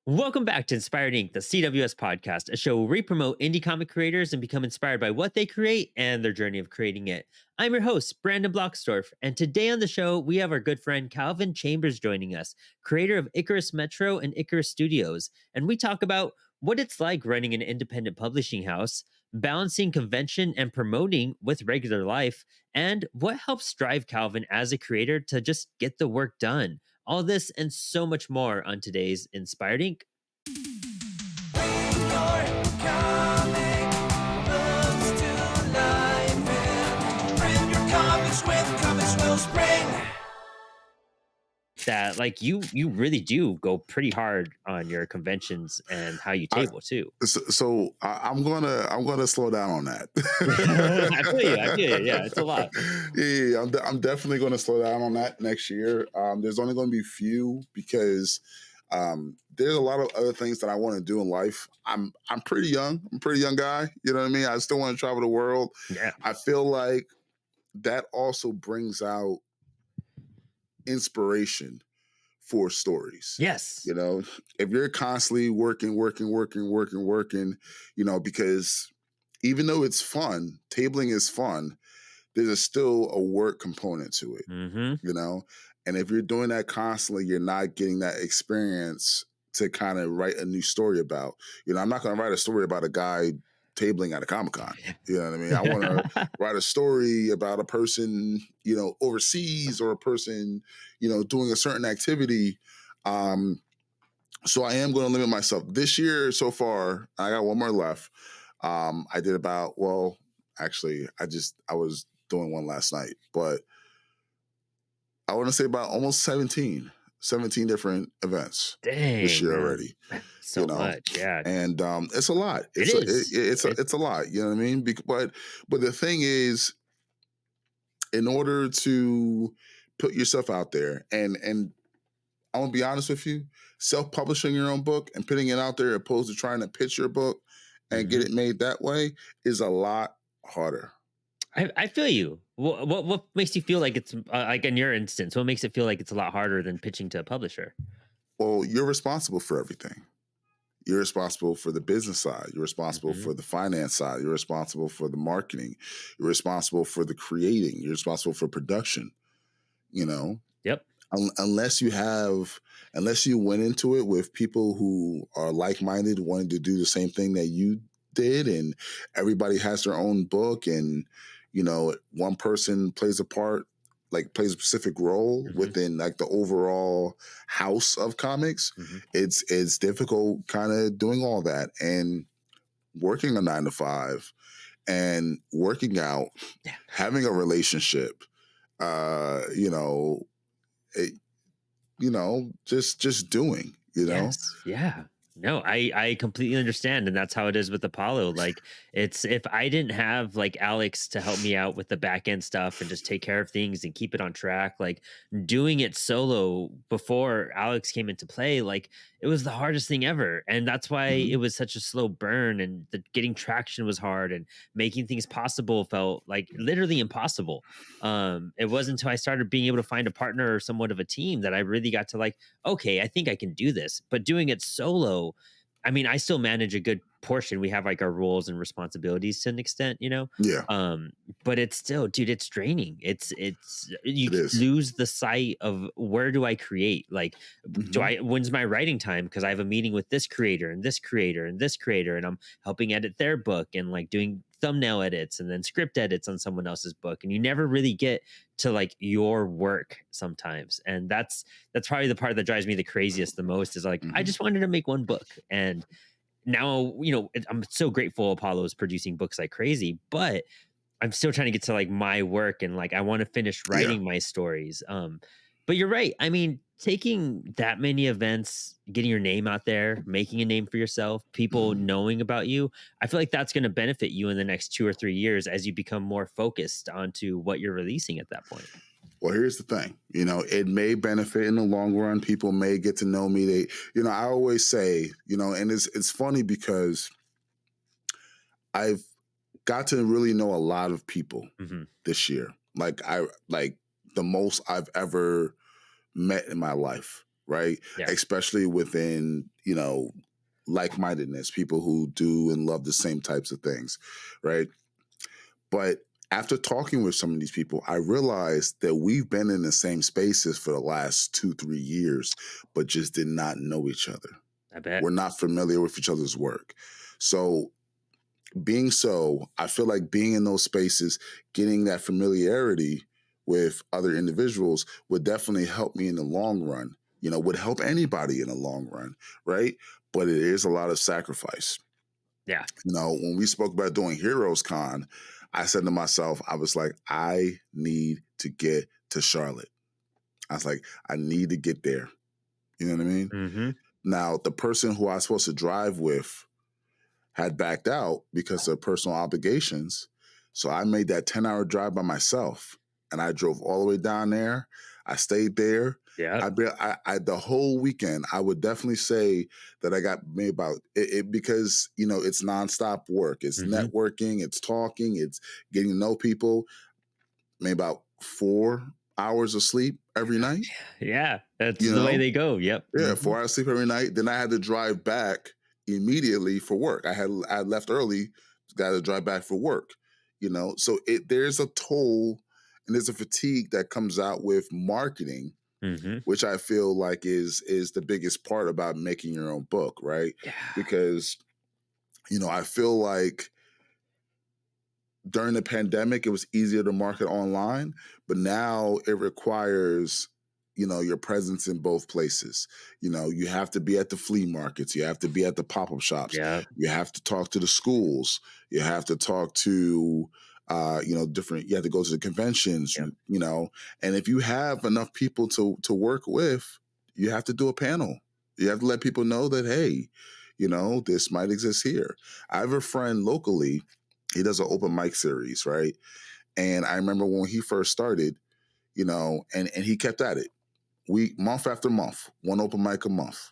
Welcome back to Inspired Inc., the CWS podcast, a show where we promote indie comic creators and become inspired by what they create and their journey of creating it. I'm your host, Brandon Bloxdorf, and today on the show, we have our good friend Clavin Chambers joining us, creator of Icarus Metro and Icarus Studios, and we talk about what it's like running an independent publishing house, balancing convention and promoting with regular life, and what helps drive Calvin as a creator to just get the work done. All this and so much more on today's Inspired Inc. Comix Wellspring. That like you really do go pretty hard on your conventions and how you table too. I'm gonna slow down on that. I feel you. Yeah, it's a lot. I'm definitely gonna slow down on that next year. There's only gonna be few because there's a lot of other things that I want to do in life. I'm pretty young. I'm a pretty young guy. You know what I mean? I still want to travel the world. Yeah. I feel like that also brings out inspiration for stories. Yes. You know, if you're constantly working, because even though it's fun, tabling is fun, there's still a work component to it, you know? And if you're doing that constantly, you're not getting that experience to kind of write a new story about. You know, I'm not going to write a story about a guy tabling at a Comic-Con. You know what I mean? I want to write a story about a person, you know, overseas or a person, you know, doing a certain activity. So I am going to limit myself. This year so far, I got one more left. I did about, actually, I was doing one last night, but I want to say about almost 17 different events this year already. So much, yeah. And it's a lot. It's a lot. You know what I mean? But the thing is, in order to put yourself out there, and I'm gonna be honest with you, self-publishing your own book and putting it out there, opposed to trying to pitch your book and get it made that way, is a lot harder. I feel you. What makes you feel like it's like in your instance? What makes it feel like it's a lot harder than pitching to a publisher? Well, you're responsible for everything. You're responsible for the business side. You're responsible for the finance side. You're responsible for the marketing. You're responsible for the creating. You're responsible for production. You know? Yep. Unless you went into it with people who are like-minded, wanting to do the same thing that you did, and everybody has their own book, and, you know, one person plays a part, like plays a specific role within like the overall house of comics, it's difficult kind of doing all that and working a 9 to 5 and working out, having a relationship, just doing, you know? Yes. Yeah. No, I completely understand. And that's how it is with Apollo. Like, it's if I didn't have like Alex to help me out with the back end stuff and just take care of things and keep it on track, like doing it solo before Alex came into play, like it was the hardest thing ever. And that's why it was such a slow burn, and getting traction was hard, and making things possible felt like literally impossible. It wasn't until I started being able to find a partner or somewhat of a team that I really got to like, okay, I think I can do this. But doing it solo, I mean, I still manage a good portion. We have like our roles and responsibilities to an extent, you know? Yeah. But it's still, dude, it's draining. You It is. lose the sight of where do I create? Like, when's my writing time? Because I have a meeting with this creator and this creator and this creator, and I'm helping edit their book and like doing thumbnail edits and then script edits on someone else's book. And you never really get to like your work sometimes. And that's probably the part that drives me the craziest the most, is like, I just wanted to make one book. And now, you know, I'm so grateful Apollo is producing books like crazy, but I'm still trying to get to like my work, and like I want to finish writing my stories. But you're right. I mean, taking that many events, getting your name out there, making a name for yourself, people knowing about you, I feel like that's going to benefit you in the next 2 or 3 years as you become more focused onto what you're releasing at that point. Well, here's the thing, you know, it may benefit in the long run. People may get to know me. I always say, you know, and it's funny because I've got to really know a lot of people this year. Like the most I've ever met in my life, right? Yeah. Especially within, like-mindedness, people who do and love the same types of things, right? But after talking with some of these people, I realized that we've been in the same spaces for the last 2-3 years, but just did not know each other. I bet. We're not familiar with each other's work. So I feel like being in those spaces, getting that familiarity with other individuals would definitely help me in the long run, would help anybody in the long run, right? But it is a lot of sacrifice. Yeah. When we spoke about doing Heroes Con, I said to myself, I was like, I need to get to Charlotte. I was like, I need to get there. You know what I mean? Mm-hmm. Now, the person who I was supposed to drive with had backed out because of personal obligations. So I made that 10-hour drive by myself, and I drove all the way down there. I stayed there. Yeah. The whole weekend, I would definitely say that I got maybe about it because, it's nonstop work. It's Mm-hmm. networking, it's talking, it's getting to know people, maybe about 4 hours of sleep every night. Yeah. That's You the way know? they go. Yep. Yeah, Mm-hmm. 4 hours sleep every night. Then I had to drive back immediately for work. I had left early, got to drive back for work. So there's a toll and there's a fatigue that comes out with marketing, Mm-hmm. which I feel like is the biggest part about making your own book, right? Yeah. Because I feel like during the pandemic, it was easier to market online, but now it requires, your presence in both places. You have to be at the flea markets, you have to be at the pop-up shops, Yeah. you have to talk to the schools, you have to talk to, you have to go to the conventions, Yep. and if you have enough people to work with, you have to do a panel. You have to let people know that, hey, this might exist here. I have a friend locally. He does an open mic series, right? And I remember when he first started, and he kept at it. Month after month, one open mic a month.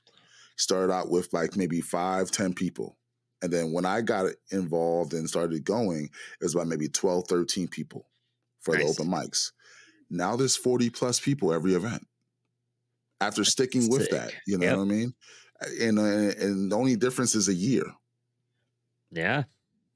Started out with like maybe 5-10 people. And then when I got involved and started going, it was about maybe 12, 13 people for the Nice. open mics. Now there's 40 plus people every event. After sticking with that, Sick. you know Yep. what I mean? And the only difference is a year. Yeah.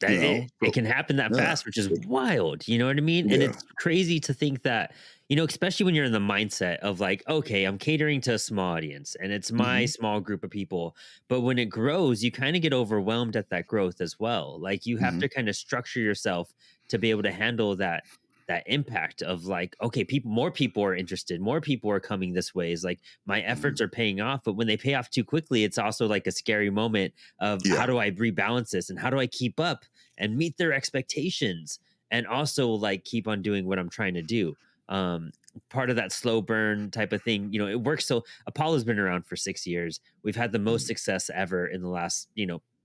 It So can happen that yeah, fast, which is wild. You know what I mean? And yeah, it's crazy to think that, especially when you're in the mindset of like, okay, I'm catering to a small audience and it's my hmm small group of people. But when it grows, you kind of get overwhelmed at that growth as well. Like you have hmm to kind of structure yourself to be able to handle that impact of like, okay, more people are interested, more people are coming this way. Is like my hmm efforts are paying off, but when they pay off too quickly, it's also like a scary moment of how yeah. do I rebalance this and how do I keep up and meet their expectations and also like keep on doing what I'm trying to do. Um, Part of that slow burn type of thing, it works. So Apollo's been around for 6 years. We've had the most Mhm, success ever in the last,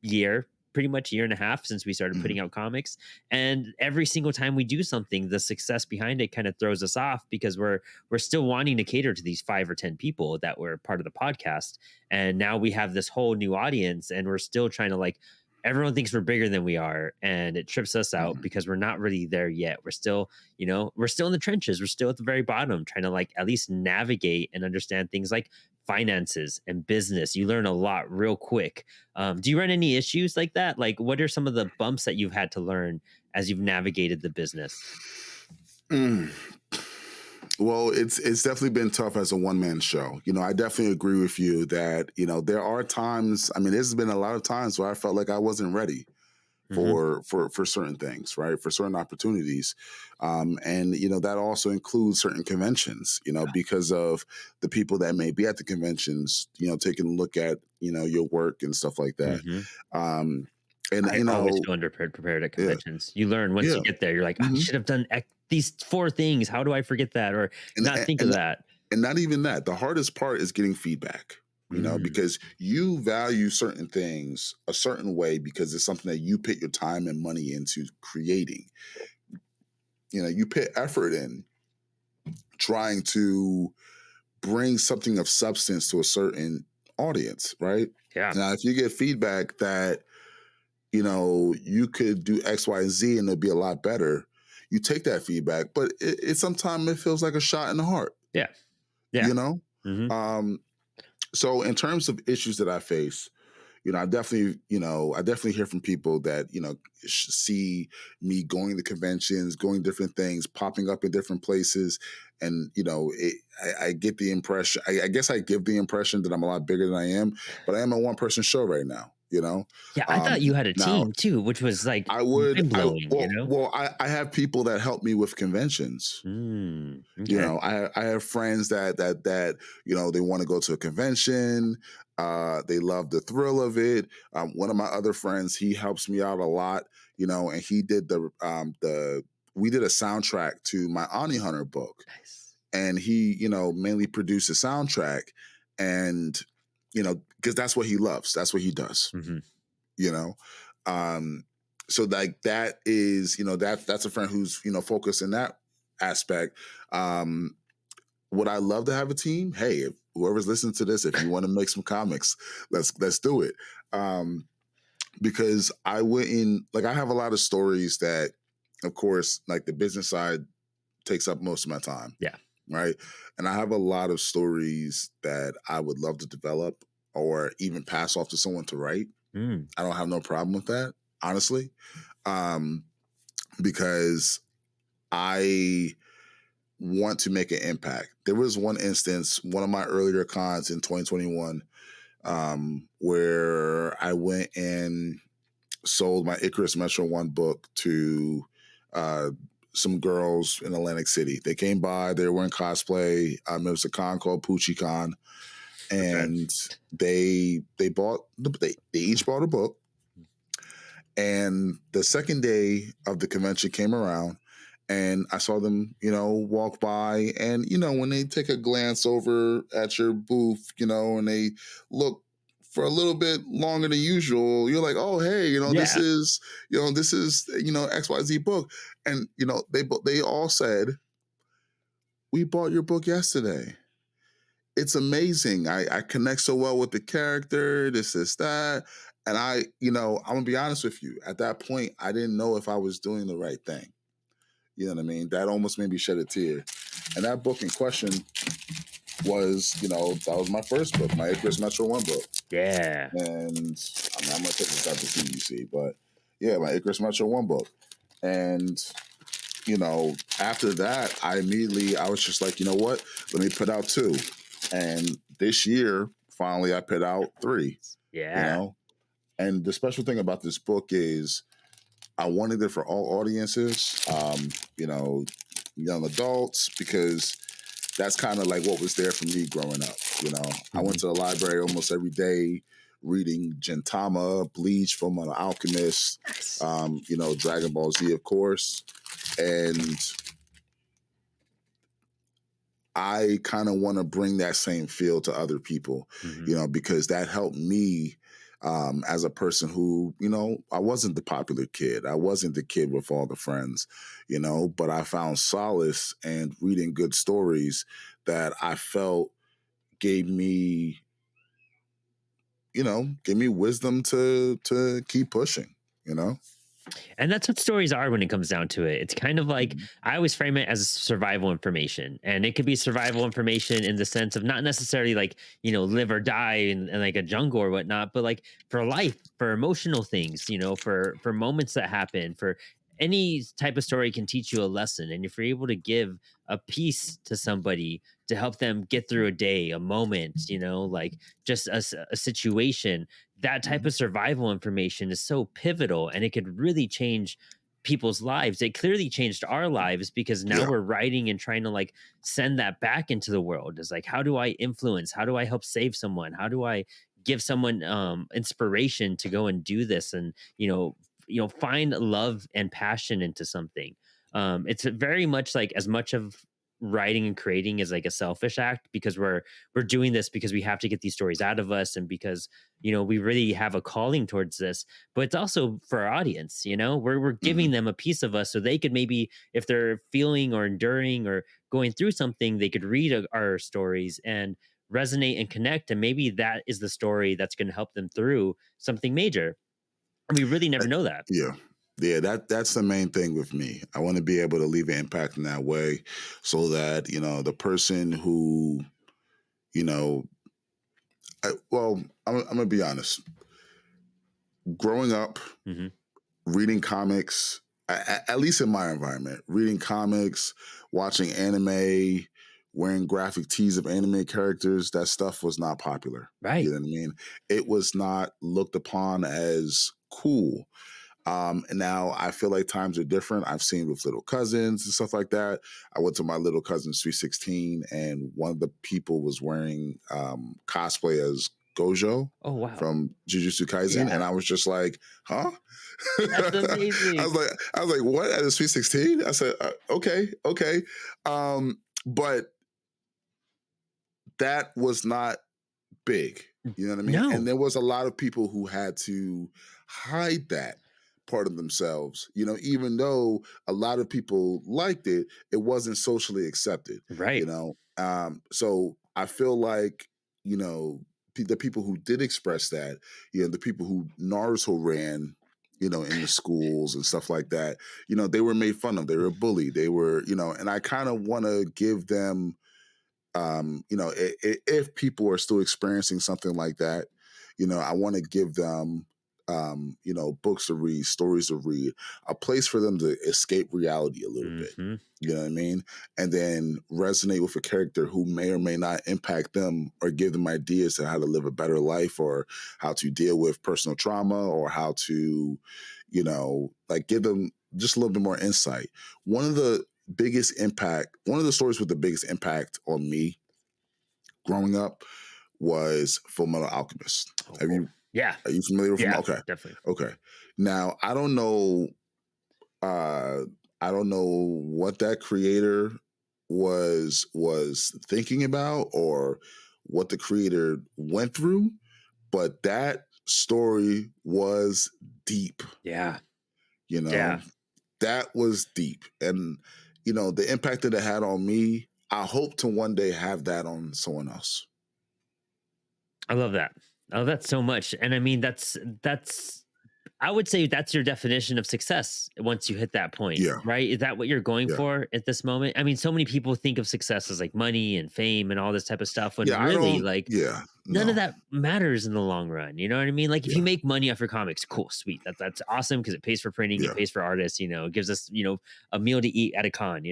year, pretty much year and a half since we started mhm, putting out comics. And every single time we do something, the success behind it kind of throws us off because we're still wanting to cater to these 5 or 10 people that were part of the podcast. And now we have this whole new audience and we're still trying to like everyone thinks we're bigger than we are and it trips us out mhm, because we're not really there yet. We're still, we're still in the trenches. We're still at the very bottom trying to like at least navigate and understand things like finances and business. You learn a lot real quick. Do you run any issues like that? Like what are some of the bumps that you've had to learn as you've navigated the business? mm. Well, it's definitely been tough as a one-man show. I definitely agree with you that, there are times, I mean, there's been a lot of times where I felt like I wasn't ready Hmm. for certain things, right? For certain opportunities. And that also includes certain conventions, because of the people that may be at the conventions, taking a look at, your work and stuff like that. Hmm. Um and I always feel prepared at yeah, conventions. You learn once yeah. you get there. You're like, I hmm should have done these 4 things. How do I forget that or and, not think of and that? and not even that. The hardest part is getting feedback, Mm, because you value certain things a certain way because it's something that you put your time and money into creating. You put effort in trying to bring something of substance to a certain audience, right? yeah. Now, if you get feedback that, you could do X, Y, and Z and it'll be a lot better, you take that feedback, but it sometimes it feels like a shot in the heart, Yeah. Yeah. you know? Hmm. Um, So in terms of issues that I face, I definitely hear from people that, see me going to conventions, going different things, popping up in different places. And, I get the impression, I guess I give the impression that I'm a lot bigger than I am, but I am a one person show right now, Yeah, I thought you had a Now team too, which was like I would, mind blowing, you know? I have people that help me with conventions. Okay. I have friends that they want to go to a convention. They love the thrill of it. One of my other friends, he helps me out a lot. And he did we did a soundtrack to my Ani Hunter book, Nice. and he mainly produced the soundtrack, and because that's what he loves, that's what he does. Mm-hmm. You know, um, so like that is that's a friend who's focused in that aspect. Would I love to have a team? Hey, if whoever's listening to this, if you want to make some comics, let's do it. Because I wouldn't I have a lot of stories that, of course, like the business side takes up most of my time. Yeah. Right. And I have a lot of stories that I would love to develop or even pass off to someone to write. I don't have no problem with that, honestly, because I want to make an impact. There was one instance, one of my earlier cons in 2021, where I went and sold my Icarus Metro 1 book to some girls in Atlantic City. They came by, they were in cosplay. It was a con called Poochie Con. And they each bought a book. And the second day of the convention came around, and I saw them, walk by. And, when they take a glance over at your booth, and they look for a little bit longer than usual, you're like, oh, hey, this is XYZ book. And, they all said, we bought your book yesterday. It's amazing. I connect so well with the character, this, that. And I'm going to be honest with you. At that point, I didn't know if I was doing the right thing. You know what I mean? That almost made me shed a tear. And that book in question was, that was my first book, my Icarus Metro 1 book. Yeah. And I'm going to take this out to CBC, but yeah, my Icarus Metro 1 book. And, after that, I was just like, you know what? Let me put out 2. And this year, finally, I put out 3. Yeah. And the special thing about this book is I wanted it for all audiences, young adults, because that's kind of like what was there for me growing up. I went to the library almost every day reading Gintama, Bleach, Fullmetal Alchemist, Dragon Ball Z, of course. And I kind of want to bring that same feel to other people, because that helped me as a person who, I wasn't the popular kid. I wasn't the kid with all the friends, but I found solace in reading good stories that I felt gave me wisdom to keep pushing, And that's what stories are when it comes down to it. It's kind of like I always frame it as survival information. And it could be survival information in the sense of not necessarily like, live or die in like a jungle or whatnot, but like for life, for emotional things, for moments that happen, for any type of story can teach you a lesson. And if you're able to give a piece to somebody to help them get through a day, a moment, like just a situation, that type of survival information is so pivotal, and it could really change people's lives. It clearly changed our lives because now Yeah. we're writing and trying to like send that back into the world. It's like, how do I influence? How do I help save someone? How do I give someone inspiration to go and do this and, find love and passion into something? It's very much like as much of writing and creating is like a selfish act because we're doing this because we have to get these stories out of us and because we really have a calling towards this, but it's also for our audience. We're giving them a piece of us so they could maybe, if they're feeling or enduring or going through something, they could read our stories and resonate and connect, and maybe that is the story that's going to help them through something major, and we really never know that. Yeah, that's the main thing with me. I want to be able to leave an impact in that way so that, the person who, Well, I'm gonna be honest. Growing up, Hmm. reading comics, at least in my environment, reading comics, watching anime, wearing graphic tees of anime characters, that stuff was not popular. You Right. know what I mean? It was not looked upon as cool. And now I feel like times are different. I've seen with little cousins and stuff like that. I went to my little cousin's 316, and one of the people was wearing cosplay as Gojo Oh, wow. from Jujutsu Kaisen, and Yeah. I was just like, "Huh?" That's amazing. I was like, "What?" At a 316? I said, "Okay, okay," but that was not big. You know what I mean? And No. there was a lot of people who had to hide that part of themselves. You know, even though a lot of people liked it, it wasn't socially accepted. You Right. know, so I feel like the people who did express that, the people who Naruto ran. In the schools and stuff like that, they were made fun of. They were bullied. They were, and I kind of want to give them if people are still experiencing something like that, I want to give them, books to read, stories to read, a place for them to escape reality a little bit. Hmm. You know what I mean? And then resonate with a character who may or may not impact them or give them ideas to how to live a better life or how to deal with personal trauma or how to, like give them just a little bit more insight. One of the stories with the biggest impact on me growing up was Full Metal Alchemist. Have Oh, you yeah. are you familiar with Full Yeah. Metal? Okay. Definitely. Okay. Now uh I don't know what that creator was thinking about or what the creator went through, but that story was deep, Yeah. you know. Yeah. That was deep. And the impact that it had on me, I hope to one day have that on someone else. I love that. I love that so much. And I mean, that's I would say that's your definition of success once you hit that point, Yeah. right? Is that what you're going Yeah. for at this moment? I mean, so many people think of success as like money and fame and all this type of stuff when Yeah, I really don't like yeah, none of no. that matters in the long run. You know what I mean? Like if you Yeah. make money off your comics, cool, sweet. That's awesome because it pays for printing, it Yeah. pays for artists, it gives us, a meal to eat at a con.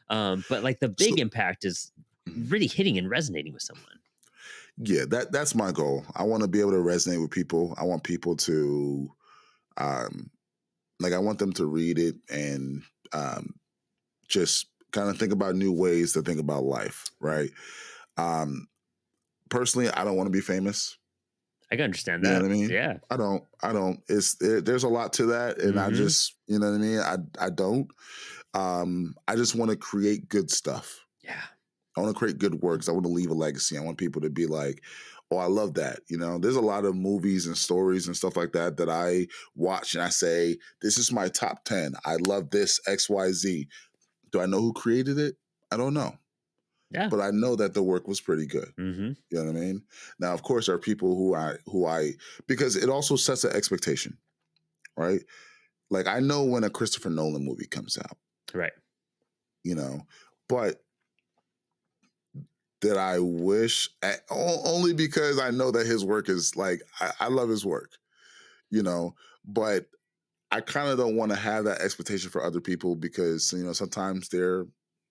But like the So big impact is mhm. really hitting and resonating with someone. Yeah, that's my goal. I want to be able to resonate with people. I want people to um I want them to read it and um just kind of think about new ways to think about life, right? Um Personally, I don't want to be famous. I can understand You know that. what I mean? Yeah. I don't. There's a lot to that, and I Hmm. just, you know what I mean. I don't. I just want to create good stuff. Yeah. I want to create good works. I want to leave a legacy. I want people to be like, "Oh, I love that." There's a lot of movies and stories and stuff like that that I watch, and I say, "This is my top 10. I love this XYZ." Do I know who created it? I don't know, Yeah. but I know that the work was pretty good. Hmm. You know what I mean? Now, of course, there are people who I because it also sets an expectation, right? Like I know when a Christopher Nolan movie comes out, Right. you know, but that I wish only because I know that his work is like I love his work, but I kind of don't want to have that expectation for other people because sometimes they're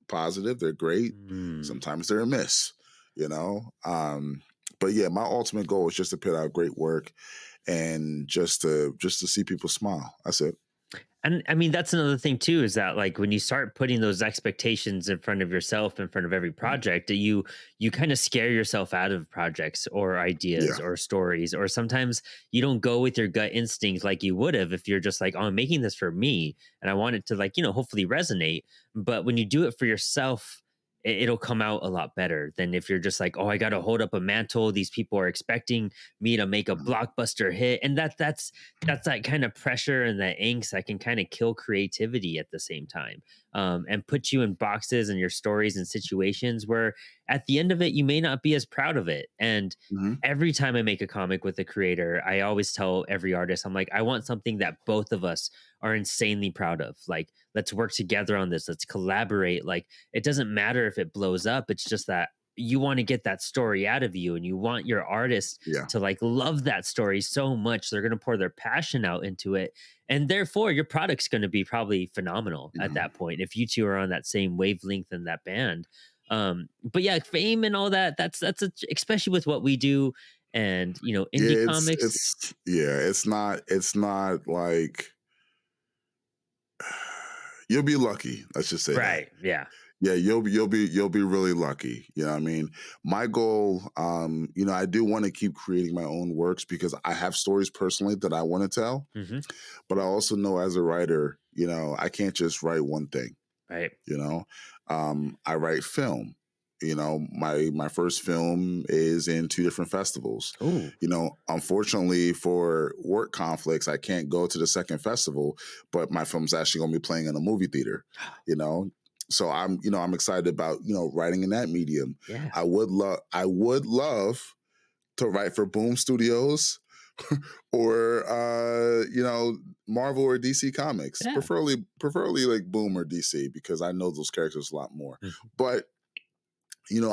positive, they're great, Mm. sometimes they're a miss, you know. But yeah, my ultimate goal is just to put out great work and just to see people smile. That's it. And I mean, that's another thing too, is that like when you start putting those expectations in front of yourself, in front of every Mm. project, that you kind of scare yourself out of projects or ideas Yeah. or stories, or sometimes you don't go with your gut instinct like you would have if you're just like, oh, I'm making this for me and I want it to like, hopefully resonate. But when you do it for yourself, it'll come out a lot better than if you're just like, oh, I got to hold up a mantle. These people are expecting me to make a Mhm. blockbuster hit, and that's that kind of pressure and that angst that can kind of kill creativity at the same time, and put you in boxes and your stories and situations where at the end of it you may not be as proud of it. And Mhm. every time I make a comic with a creator, I always tell every artist, I'm like, I want something that both of us are insanely proud of. Like, let's work together on this, let's collaborate. Like, it doesn't matter if it blows up, it's just that you want to get that story out of you, and you want your artist Yeah. to like love that story so much they're going to pour their passion out into it, and therefore your product's going to be probably phenomenal at Mhm. that point if you two are on that same wavelength in that band. But yeah, fame and all that, especially with what we do, and indie Yeah, comics. it's yeah, it's not like you'll be lucky. Let's just say that. Right, yeah. Yeah, you'll be really lucky. You know what I mean? My goal, I do want to keep creating my own works because I have stories personally that I want to tell, Hmm. but I also know as a writer, I can't just write one thing. Right. you know I write film. My first film is in two different festivals. Oh. Unfortunately for work conflicts, I can't go to the second festival, but my film's actually going to be playing in a movie theater. you know so I'm excited about writing in that medium. Yeah. I would love to write for Boom Studios or Marvel or DC Comics. Yeah. Preferably like Boom or DC because I know those characters a lot more. Mhm. But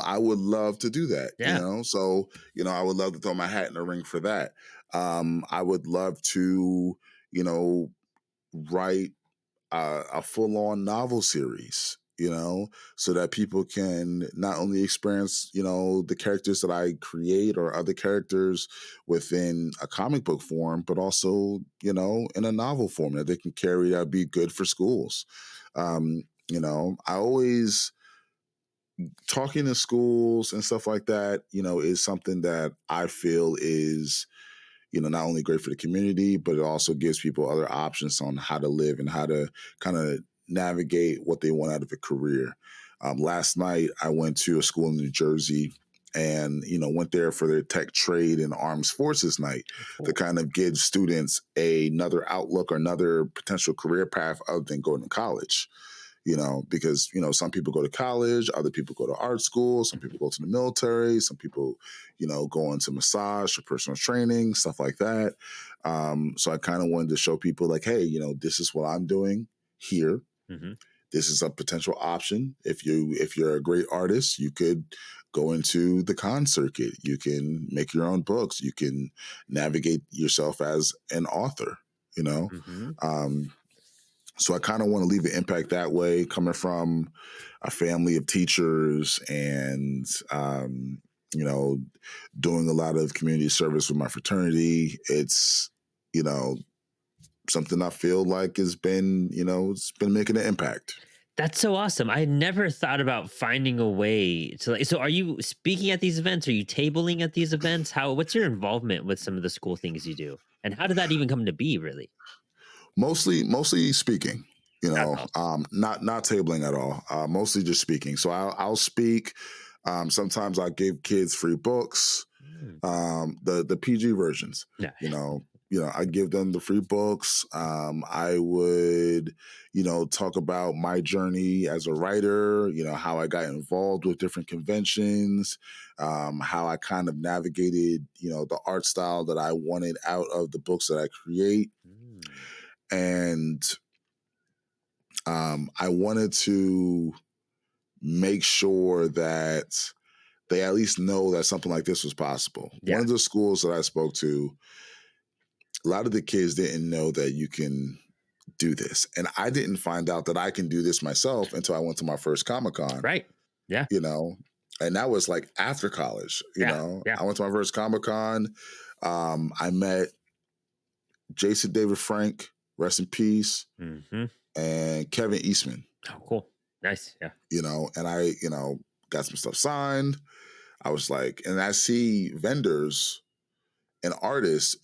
I would love to do that. Yeah. So I would love to throw my hat in the ring for that. I would love to write a full-on novel series, so that people can not only experience, the characters that I create or other characters within a comic book form, but also, in a novel form that they can carry that be good for schools. I always talking to schools and stuff like that, is something that I feel is not only great for the community, but it also gives people other options on how to live and how to kind of navigate what they want out of a career. Last night, I went to a school in New Jersey and, went there for their tech trade and armed forces night to Cool. kind of give students another outlook or another potential career path other than going to college. Because, some people go to college, other people go to art school, some people go to the military, some people, go into massage or personal training, stuff like that. So I kind of wanted to show people like, hey, this is what I'm doing here. Hmm. This is a potential option. If you're a great artist, you could go into the con circuit. You can make your own books. You can navigate yourself as an author, you know? Hmm. Um, so I kind of want to leave an impact that way, coming from a family of teachers and, you know, doing a lot of community service with my fraternity. It's, you know, something I feel like it's been making an impact. That's so awesome. I had never thought about finding a way to like. So, are you speaking at these events? Are you tabling at these events? What's your involvement with some of the school things you do? And how did that even come to be, really? Mostly speaking. That's awesome. Not tabling at all. Mostly just speaking. So I'll speak. Sometimes I give kids free books. Mm. The PG versions. Yeah. I give them the free books. I would, talk about my journey as a writer. How I got involved with different conventions. How I kind of navigated, the art style that I wanted out of the books that I create, Mm. and I wanted to make sure that they at least know that something like this was possible. Yeah. One of the schools that I spoke to, a lot of the kids didn't know that you can do this. And I didn't find out that I can do this myself until I went to my first Comic-Con, Right. Yeah. And that was like after college, Yeah. Yeah. I went to my first Comic-Con. I met Jason David Frank, rest in peace, Hmm. and Kevin Eastman, Oh, cool. Nice. Yeah. and I, got some stuff signed. I was like, and I see vendors and artists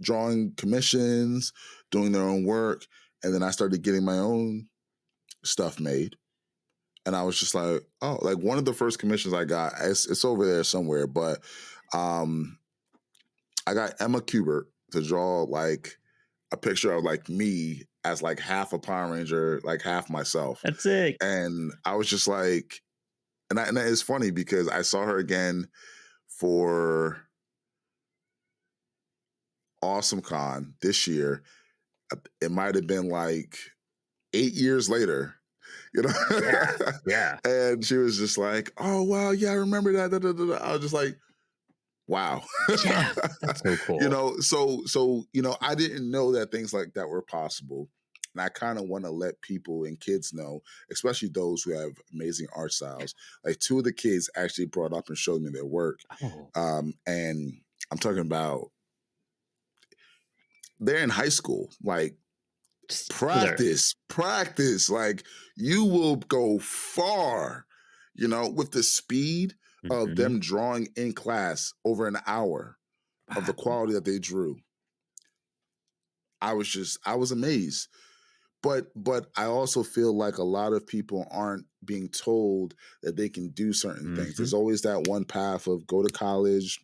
drawing commissions, doing their own work. And then I started getting my own stuff made. And I was just like, oh, like one of the first commissions I got, it's over there somewhere, but I got Emma Kubert to draw like a picture of like me as like half a Power Ranger, like half myself. That's it. And I was just like, and it's funny because I saw her again for Awesome Con this year. It might have been like 8 years later. you know? Yeah. Yeah. And she was just like, oh, wow, yeah, I remember that. Da, da, da, da. I was just like, wow. Yeah. That's so You cool. know, so you know, I didn't know that things like that were possible. And I kind of want to let people and kids know, especially those who have amazing art styles. Like two of the kids actually brought up and showed me their work. Oh, And I'm talking about they're in high school. Like just killer. practice. Like you will go far, you know, with the speed of Mhm. them drawing in class over an hour of the Wow. quality that they drew. I was amazed. But I also feel like a lot of people aren't being told that they can do certain things. Mhm. There's always that one path of go to college,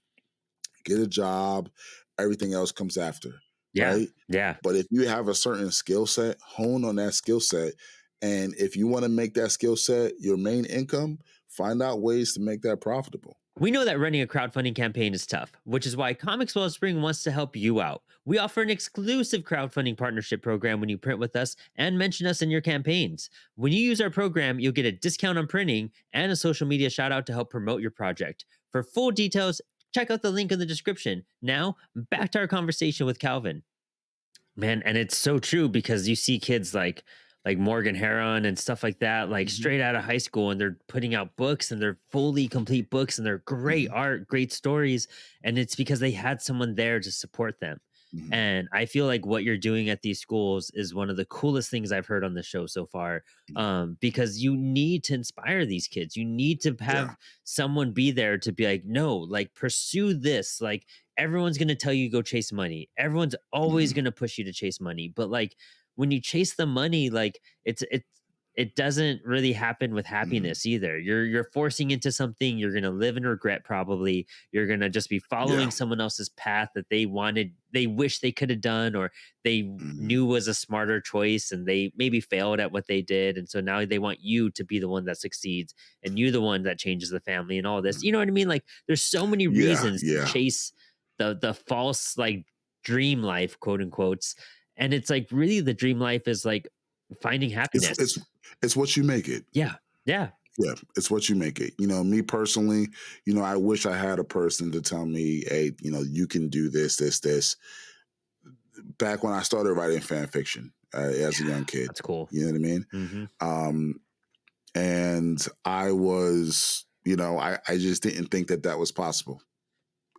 get a job, everything else comes after, Yeah. right? Yeah. But if you have a certain skill set, hone on that skill set. And if you want to make that skill set your main income, find out ways to make that profitable. We know that running a crowdfunding campaign is tough, which is why Comix Wellspring wants to help you out. We offer an exclusive crowdfunding partnership program when you print with us and mention us in your campaigns. When you use our program, you'll get a discount on printing and a social media shout out to help promote your project. For full details, check out the link in the description. Now, back to our conversation with Calvin. Man, and it's so true because you see kids like Morgan Heron and stuff like that, like Mhm, straight out of high school, and they're putting out books and they're fully complete books and they're great mhm, art, great stories, and it's because they had someone there to support them. mhm, And I feel like what you're doing at these schools is one of the coolest things I've heard on the show so far. mhm. Because you need to inspire these kids. You need to Yeah. have someone be there to be like, no, like pursue this. Like everyone's going to tell you go chase money. Everyone's always Mhm, going to push you to chase money. But like when you chase the money, like it doesn't really happen with mhm. happiness either. You're forcing into something you're going to live in regret probably. You're going to just be Yeah. following someone else's path that they wanted, they wish they could have done, or they Mhm, knew was a smarter choice and they maybe failed at what they did, and so now they want you to be the one that succeeds and you the one that changes the family and all this. mhm. You know what I mean? Like there's so many Yeah, reasons to yeah. chase the false like dream life, quote unquotes. And it's like really the dream life is like finding It's happiness. it's it's what you make it. Yeah. Yeah. Yeah, it's what you make it. You know, me personally, you know, I wish I had a person to tell me, hey, you know, you can do this, this, this. Back when I started writing fan fiction as a Yeah. young kid, That's cool. you know what I mean? Mm-hmm. Um, and I was, you know, I just didn't think that that was possible,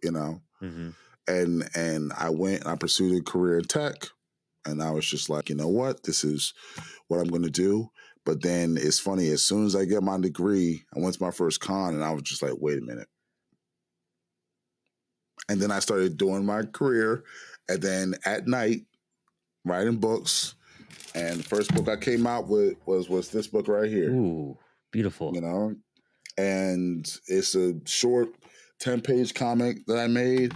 you know? Mm-hmm. And I went and I pursued a career in tech. And I was just like, you know what? This is what I'm going to do. But then it's funny, as soon as I get my degree, I went to my first con and I was just like, wait a minute. And then I started doing my career. And then at night, writing books. And the first book I came out with was this book right here, Ooh, you beautiful. know? And it's a short 10-page comic that I made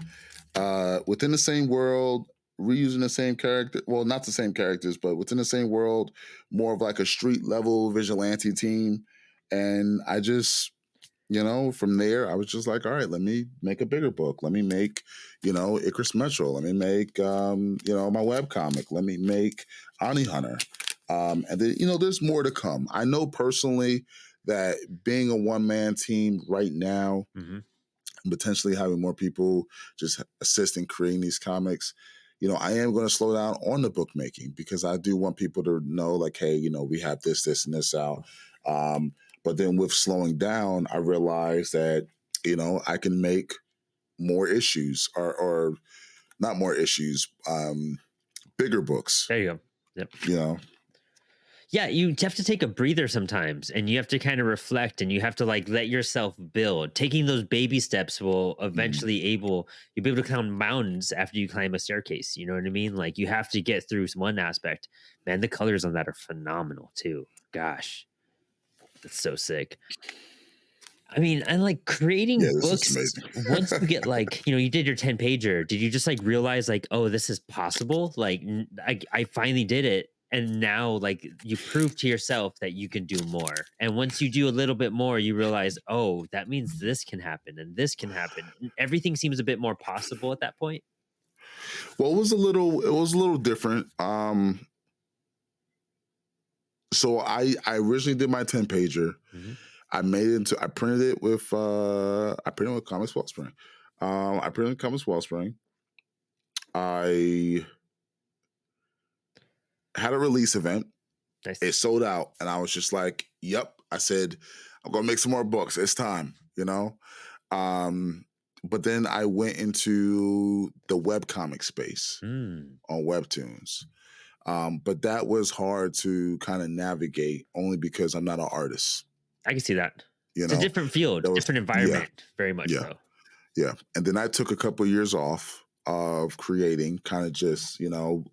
within the same world, reusing the same character. Well, not the same characters, but within the same world, more of like a street level vigilante team. And I just, you know, from there, I was just like, all right, let me make a bigger book. Let me make, you know, Icarus Metro. Let me make, you know, my web comic. Let me make Ani Hunter. And then, you know, there's more to come. I know personally that being a one man team right now, Mm-hmm. potentially having more people just assist in creating these comics, you know, I am going to slow down on the bookmaking because I do want people to know, like, hey, you know, we have this, this, and this out. But then with slowing down, I realized that, you know, I can make more issues or not more issues, bigger books, There you go. Yep. you know. Yeah, you have to take a breather sometimes and you have to kind of reflect and you have to like let yourself build. Taking those baby steps will Mhm. eventually you'll be able to climb mountains after you climb a staircase. You know what I mean? Like you have to get through one aspect. Man, the colors on that are phenomenal too. Gosh, that's so sick. I mean, and like Yeah, creating this is books, once you amazing. get like, you did your 10 pager, did you just like realize like, oh, this is possible? Like, I finally did it. And now, like, you prove to yourself that you can do more. And once you do a little bit more, you realize, oh, that means this can happen and this can happen. Everything seems a bit more possible at that point. Well, it was a little different. So I originally did my 10 pager. Mm-hmm. I printed it with Comix Wellspring. I printed Comix Wellspring. I had a release event. Nice. It sold out, and I was just like, "Yep." I said, "I'm gonna make some more books. It's time," you know. But then I went into the webcomic space on Webtoons. But that was hard to kind of navigate only because I'm not an artist. I can see that. You It's a know, different field, that was different environment, very much yeah, so. yeah. And then I took a couple of years off of creating, kind of just,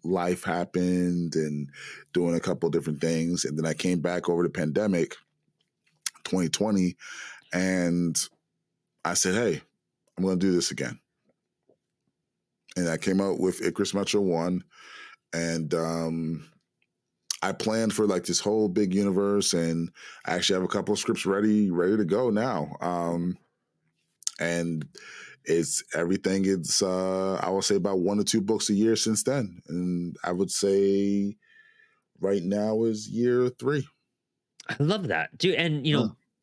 life happened and doing a couple of different things. And then I came back over the pandemic, 2020, and I said, hey, I'm going to do this again. And I came out with Icarus Metro 1. And I planned for like this whole big universe, and I actually have a couple of scripts ready to go now. And it's everything. It's I would say about 1 or 2 books a year since then, and I would say right now is year 3. I love that, dude. And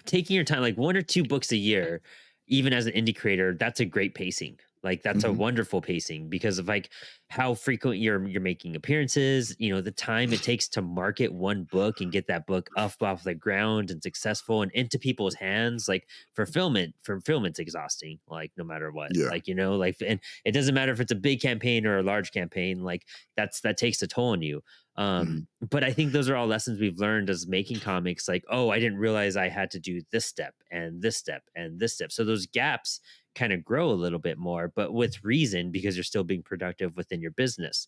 taking your time, like 1 or 2 books a year, even as an indie creator, that's a great pacing. Like that's a wonderful pacing because of like how frequent you're making appearances. The time it takes to market one book and get that book up off the ground and successful and into people's hands. Like fulfillment's exhausting. Like no matter what. Yeah. Like like, and it doesn't matter if it's a big campaign or a large campaign. Like that takes a toll on you. But I think those are all lessons we've learned as making comics. Like, oh, I didn't realize I had to do this step and this step and this step. So those gaps kind of grow a little bit more, but with reason, because you're still being productive within your business.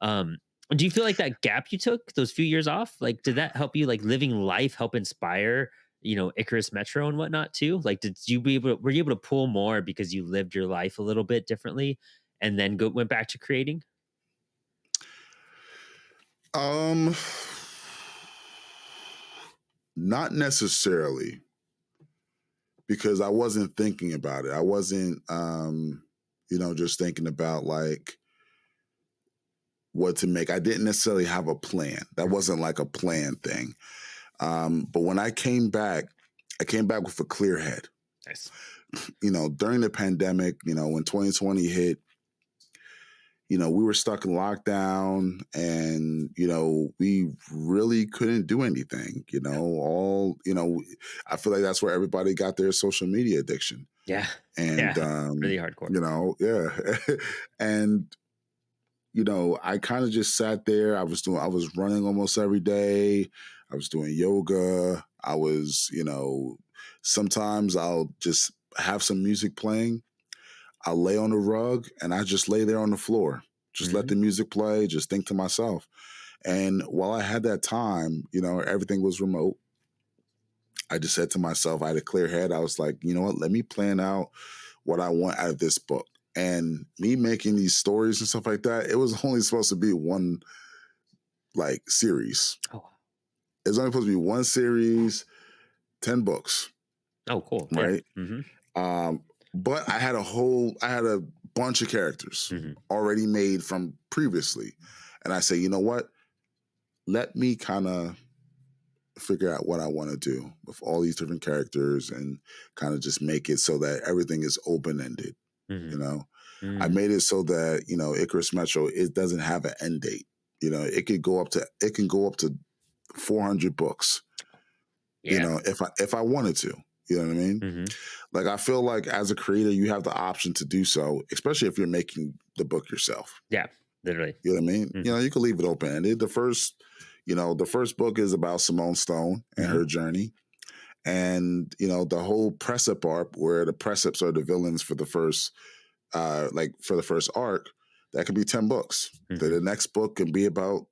Do you feel like that gap you took, those few years off, like did that help you, like living life, help inspire Icarus Metro and whatnot too? Like were you able to pull more because you lived your life a little bit differently and then went back to creating? Not necessarily, because I wasn't thinking about it. I wasn't just thinking about like what to make. I didn't necessarily have a plan. That wasn't like a plan thing. But when I came back with a clear head. Nice. During the pandemic, when 2020 hit, we were stuck in lockdown, and we really couldn't do anything. I feel like that's where everybody got their social media addiction. Yeah. And really hardcore. Yeah. And I kind of just sat there. I was running almost every day. I was doing yoga. I was, sometimes I'll just have some music playing. I'll lay on the rug and I just lay there on the floor. Just let the music play, just think to myself. And while I had that time, everything was remote. I just said to myself, I had a clear head. I was like, you know what, let me plan out what I want out of this book. And me making these stories and stuff like that, it was only supposed to be one like series. Oh, It was only supposed to be one series, 10 books. oh, cool. Right. Yeah. But I had a bunch of characters already made from previously. And I say, you know what? Let me kind of figure out what I want to do with all these different characters and kind of just make it so that everything is open-ended. I made it so that, Icarus Metro, it doesn't have an end date. It can go up to 400 books. Yeah. If I wanted to. You know what I mean? Like, I feel like as a creator, you have the option to do so, especially if you're making the book yourself. Yeah, literally. You know what I mean? You can leave it open-ended. The first book is about Simone Stone and her journey. And, the whole precept arc, where the precepts are the villains for the first, arc, that could be 10 books. Then the next book can be about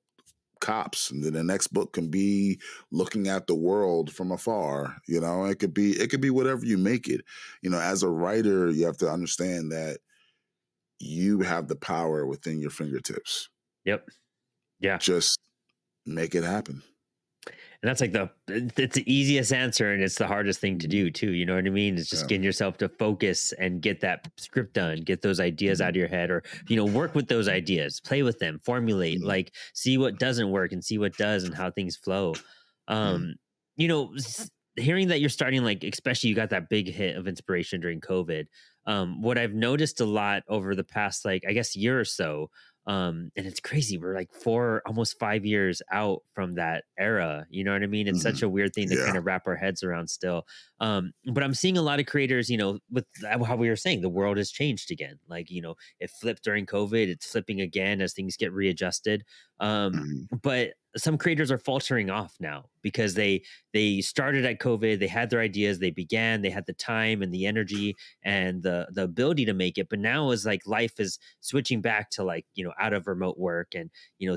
cops, and then the next book can be looking at the world from afar. It could be whatever you make it. As a writer, you have to understand that you have the power within your fingertips. Yep. Yeah. Just make it happen. And that's like it's the easiest answer, and it's the hardest thing to do too. You know what I mean? It's just getting yourself to focus and get that script done, get those ideas out of your head, or, work with those ideas, play with them, formulate, like see what doesn't work and see what does and how things flow. Um, you know, hearing that you're starting, like, especially you got that big hit of inspiration during COVID. What I've noticed a lot over the past, like, I guess, year or so, and it's crazy. We're like 4, almost 5 years out from that era. You know what I mean? It's Mm-hmm. such a weird thing to kind Yeah. of wrap our heads around still. But I'm seeing a lot of creators, with how we were saying, the world has changed again. Like, it flipped during COVID, it's flipping again as things get readjusted. Mm-hmm. But some creators are faltering off now because they started at COVID, they had their ideas, they began, they had the time and the energy and the ability to make it. But now is like life is switching back to, like, out of remote work, and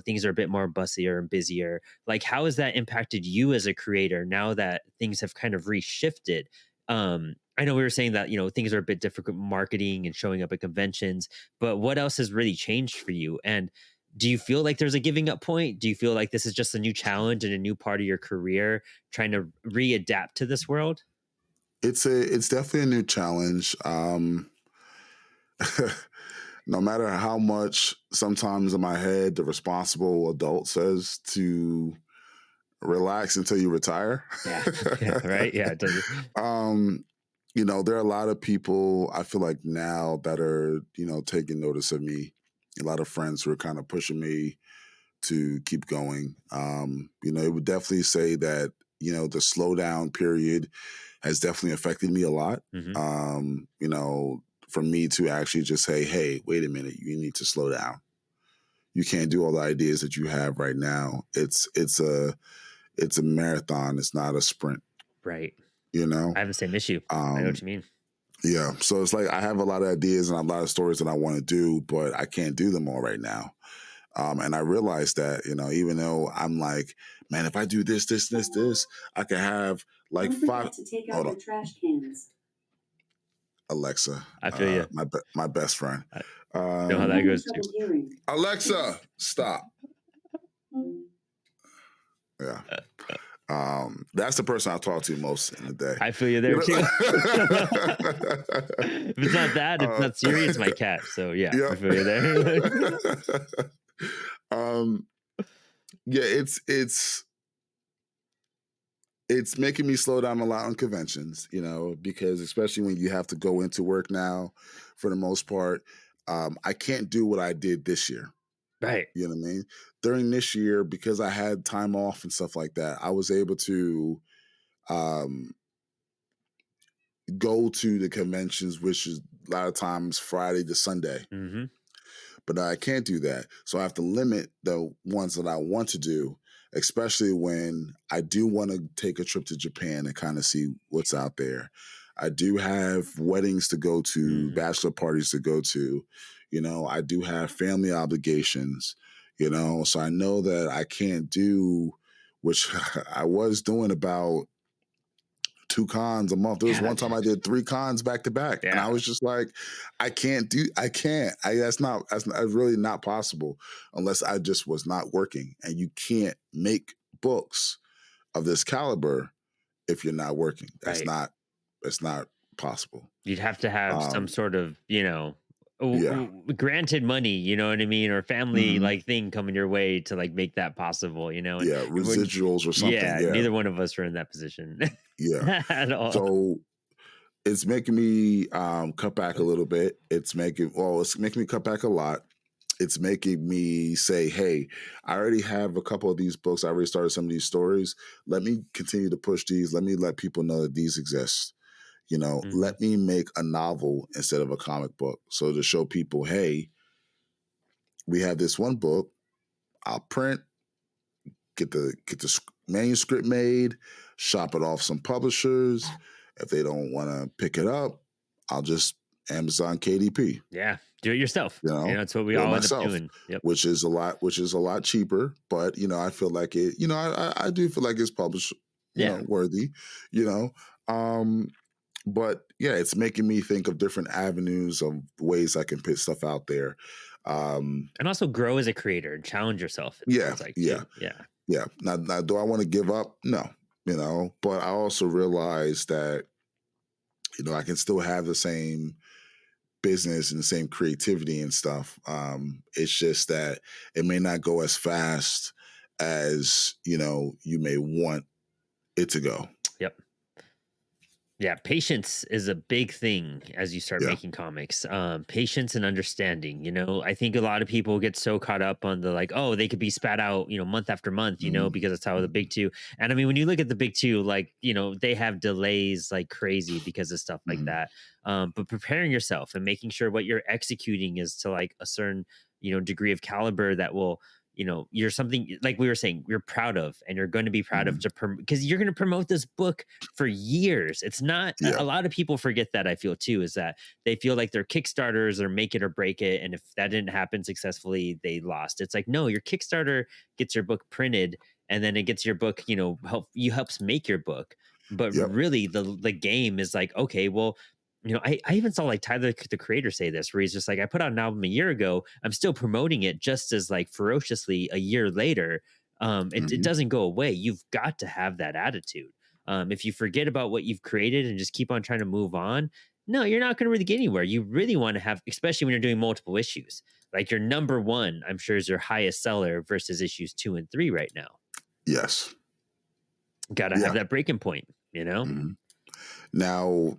things are a bit more busier and busier. Like, how has that impacted you as a creator now that things have kind of reshifted? I know we were saying that, things are a bit difficult marketing and showing up at conventions, but what else has really changed for you? And do you feel like there's a giving up point? Do you feel like this is just a new challenge and a new part of your career trying to readapt to this world? It's definitely a new challenge. No matter how much sometimes in my head the responsible adult says to relax until you retire. Yeah. Yeah. Right. Yeah. It does. um, there are a lot of people I feel like now that are, taking notice of me. A lot of friends who are kind of pushing me to keep going. It would definitely say that, the slowdown period has definitely affected me a lot. Hmm. For me to actually just say, hey, wait a minute, you need to slow down. You can't do all the ideas that you have right now. It's a marathon. It's not a sprint, Right. you know? I have the same issue. I know Um, what you mean. yeah. So it's like I have a lot of ideas and a lot of stories that I want to do, but I can't do them all right now. And I realized that, even though I'm like, man, if I do this, this, this, this, I could have like Don't five. forget to take Hold out on, your trash cans. Alexa, I feel you. my best friend. I know how I'm Um, that having goes too. trouble hearing. Alexa, stop. Yeah. That's the person I talk to most in the day. I feel you there too. If it's not that, it's not serious, my cat. So yeah, I Yep. feel you there. um, yeah, it's making me slow down a lot on conventions, because especially when you have to go into work now, for the most part, I can't do what I did this year. Right. You know what I mean? During this year, because I had time off and stuff like that, I was able to um, go to the conventions, which is a lot of times Friday to Sunday. Hmm. But I can't do that. So I have to limit the ones that I want to do, especially when I do want to take a trip to Japan and kind of see what's out there. I do have weddings to go to, Hmm. bachelor parties to go to. I do have family obligations, so I know that I can't do, which I was doing about 2 cons a month. There was Yeah. one time I did 3 cons back to back, and I Yeah. was just like, I can't. That's really not possible unless I just was not working. And you can't make books of this caliber if you're not working. Right. That's not possible. You'd have to have some Um, sort of, yeah. granted money, you know what I mean, or family Hmm. like thing coming your way to like make that possible, and Yeah. when, Residuals or something. yeah, Yeah. neither one of us are in that position Yeah. at all. So it's making me cut back a little bit. It's making me cut back a lot. It's making me say, hey, I already have a couple of these books. I already started some of these stories. Let me continue to push these. Let me let people know that these exist. Hmm. Let me make a novel instead of a comic book. So to show people, hey, we have this one book. I'll print, get the manuscript made, shop it off some publishers. If they don't want to pick it up, I'll just Amazon KDP. Yeah, do it yourself. That's what we Do it all end up myself, doing. Yep. which is a lot cheaper. But I feel like it. I do feel like it's published, Yeah. worthy. You know, um, but yeah, it's making me think of different avenues of ways I can put stuff out there. And also grow as a creator and challenge yourself, it Yeah, sounds like yeah. too. Yeah. Yeah. Now, do I want to give up? No, but I also realize that, I can still have the same business and the same creativity and stuff. It's just that it may not go as fast as, you may want it to go. Yep. Yeah, patience is a big thing as you start Yeah. making comics. Patience and understanding. I think a lot of people get so caught up on the like, oh, they could be spat out, month after month, Mhm. because that's how the big two. And I mean, when you look at the big two, like, they have delays like crazy because of stuff like Mhm. that. But preparing yourself and making sure what you're executing is to like a certain, degree of caliber that will, you're something like we were saying, you're proud of, and you're going to be proud of Mhm. because you're going to promote this book for years. It's not Yeah. a lot of people forget that. I feel too is that they feel like their Kickstarters are make it or break it, and if that didn't happen successfully, they lost. It's like no, your Kickstarter gets your book printed, and then it gets your book, helps make your book. But Yep. really, the game is like okay, well, I even saw like Tyler the Creator say this, where he's just like, I put out an album a year ago. I'm still promoting it just as like ferociously a year later. It Mhm. doesn't go away. You've got to have that attitude. If you forget about what you've created and just keep on trying to move on, no, you're not going to really get anywhere. You really want to have, especially when you're doing multiple issues, like your number one, I'm sure is your highest seller versus issues 2 and 3 right now. Yes. Got to have Yeah. that breaking point. Mhm. Now,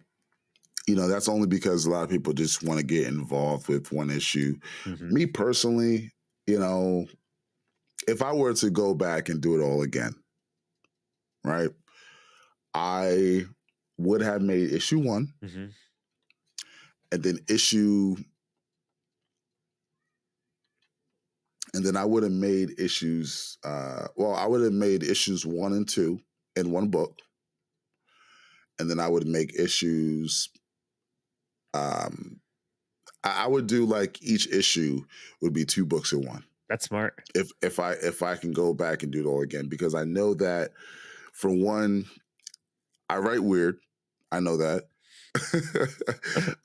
that's only because a lot of people just want to get involved with one issue. Hmm. Me personally, if I were to go back and do it all again, right, I would have made issue 1 Hmm. and then I would have made issues, I would have made issues 1 and 2 in one book. And then I would make issues, um, I would do like each issue would be 2 books in one. That's smart. If I can go back and do it all again, because I know that for one, I write weird. I know that.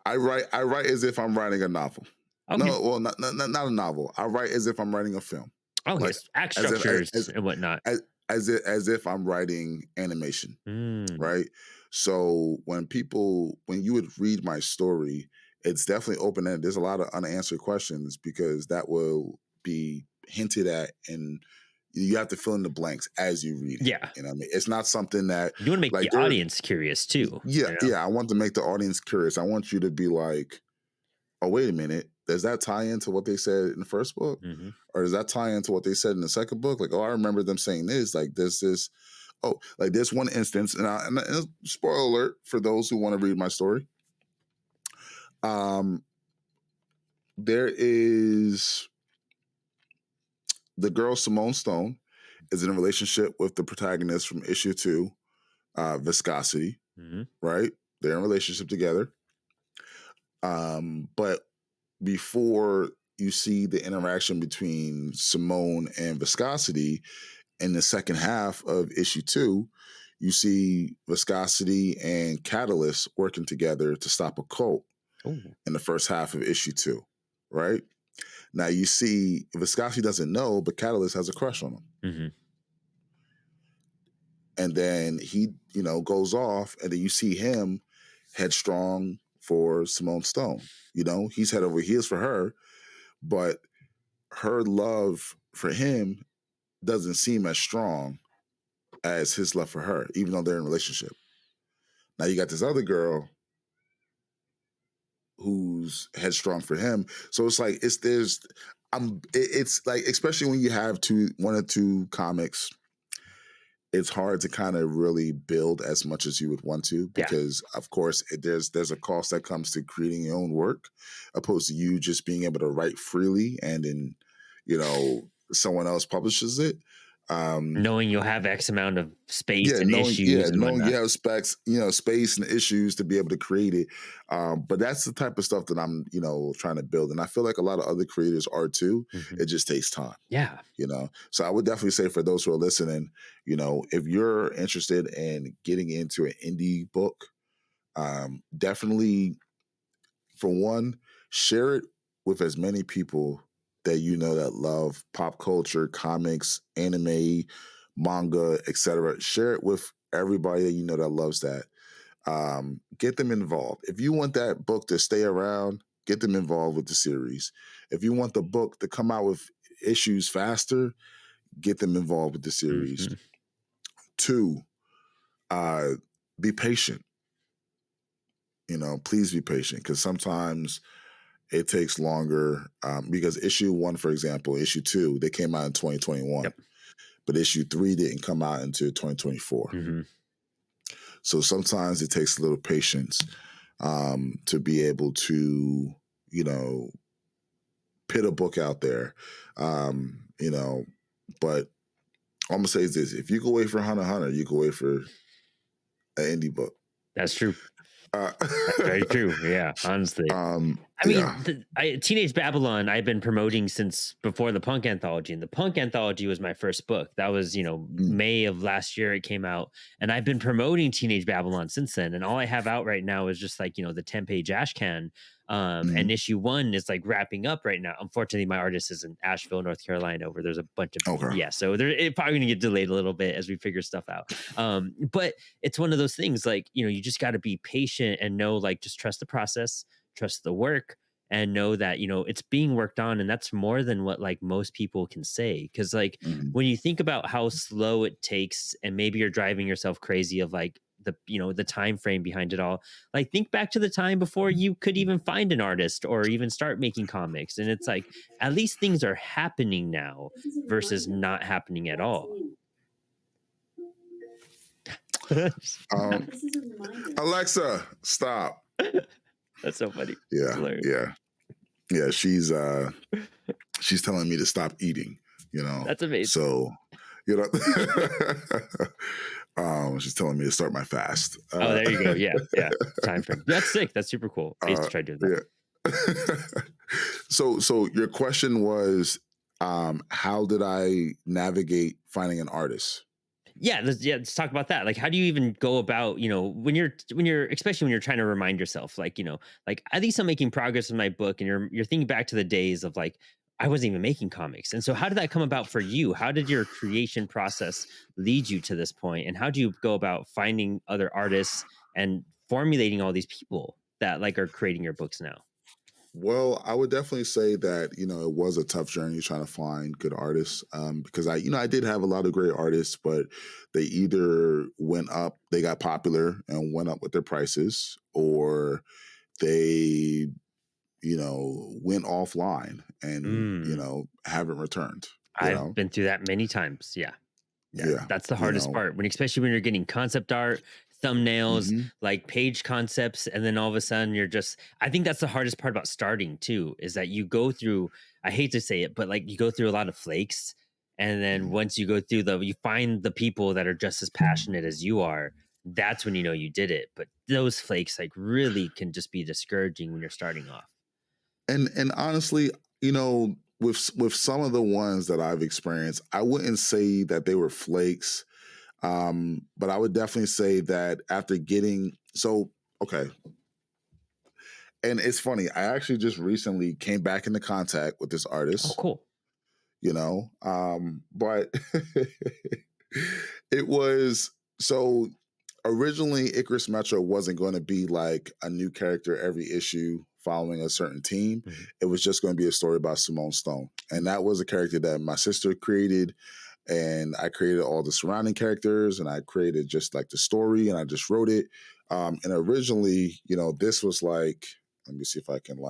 I write as if I'm writing a novel. Okay. No, well, not a novel. I write as if I'm writing a film. Okay. Like So act as if structures and whatnot. as if I'm writing animation, Mm. right? So when you would read my story, it's definitely open ended. There's a lot of unanswered questions because that will be hinted at, and you have to fill in the blanks as you read it. Yeah. You know what I mean? It's not something that You want to make like the there. audience curious too. Yeah. I want to make the audience curious. I want you to be like, oh, wait a minute. Does that tie into what they said in the first book? Hmm. Or does that tie into what they said in the second book? Like, oh, I remember them saying this. Like, this. Oh, like there's one instance, and spoiler alert for those who want to read my story. There is the girl Simone Stone is in a relationship with the protagonist from issue 2, Viscosity. Hmm. Right? They're in a relationship together. But before you see the interaction between Simone and Viscosity in the second half of issue 2, you see Viscosity and Catalyst working together to stop a cult Oh. in the first half of issue 2, right? Now you see Viscosity doesn't know, but Catalyst has a crush on him. Hmm. And then he, goes off, and then you see him headstrong for Simone Stone. He's head over heels for her, but her love for him doesn't seem as strong as his love for her, even though they're in a relationship. Now you got this other girl who's headstrong for him. So it's like it's like, especially when you have one or two comics, it's hard to kind of really build as much as you would want to, Yeah. because of course there's a cost that comes to creating your own work, opposed to you just being able to write freely and then someone else publishes it. Knowing you'll have X amount of space Yeah, and issues and knowing you whatnot. have specs, space and issues to be able to create it. But that's the type of stuff that I'm, trying to build, and I feel like a lot of other creators are too. Hmm. It just takes time, Yeah. So I would definitely say for those who are listening, if you're interested in getting into an indie book, definitely, for one, share it with as many people that that love pop culture, comics, anime, manga, etc. Share it with everybody that that loves that. Get them involved. If you want that book to stay around, get them involved with the series. If you want the book to come out with issues faster, get them involved with the series. Hmm. 2, be patient. Please be patient, because sometimes it takes longer, because issue 1, for example, issue 2, they came out in 2021, but issue 3 didn't come out until 2024. Mm-hmm. So sometimes it takes a little patience to be able to, put a book out there, but I'm gonna say is this: if you go wait for Hunter x Hunter, you go wait for an indie book. That's true. That's very true. Yeah, honestly. I mean, Teenage Babylon, I've been promoting since before the Punk Anthology, and the Punk Anthology was my first book. That was, May of last year it came out, and I've been promoting Teenage Babylon since then. And all I have out right now is just like, the 10-page Ashcan. And issue 1 is like wrapping up right now. Unfortunately, my artist is in Asheville, North Carolina, where there's a bunch of so it's probably gonna get delayed a little bit as we figure stuff out. But it's one of those things, like, you just got to be patient and know, like, just trust the process, trust the work, and know that it's being worked on. And that's more than what like most people can say, because like when you think about how slow it takes, and maybe you're driving yourself crazy of like the time frame behind it all, like think back to the time before you could even find an artist or even start making comics, and it's like at least things are happening now versus not happening at all. Alexa, stop. That's so funny. Yeah, she's telling me to stop eating, That's amazing. So she's telling me to start my fast. Oh, there you go. Yeah. Time frame. That's sick. That's super cool. I used to try doing that. Yeah. So your question was, how did I navigate finding an artist? Let's talk about that. Like, how do you even go about, when you're especially when you're trying to remind yourself, like, like at least I'm making progress in my book, and you're thinking back to the days of like, I wasn't even making comics. And so how did that come about for you? How did your creation process lead you to this point? And how do you go about finding other artists and formulating all these people that like are creating your books now? Well, I would definitely say that, it was a tough journey trying to find good artists, because I did have a lot of great artists, but they either went up, they got popular and went up with their prices, or they, went offline and, haven't returned. I've been through that many times. Yeah. That's the hardest part, especially when you're getting concept art, thumbnails, like page concepts, and then all of a sudden I think that's the hardest part about starting too, is that you go through, I hate to say it, but like you go through a lot of flakes, and then once you go through you find the people that are just as passionate as you are, that's when you did it. But those flakes like really can just be discouraging when you're starting off. And honestly, with some of the ones that I've experienced, I wouldn't say that they were flakes. But I would definitely say that after okay. And it's funny, I actually just recently came back into contact with this artist. Oh, cool. But it was, so originally Icarus Metro wasn't going to be like a new character every issue following a certain team. It was just going to be a story about Simone Stone. And that was a character that my sister created. And I created all the surrounding characters, and I created just like the story, and I just wrote it. And originally, this was like, let me see if I can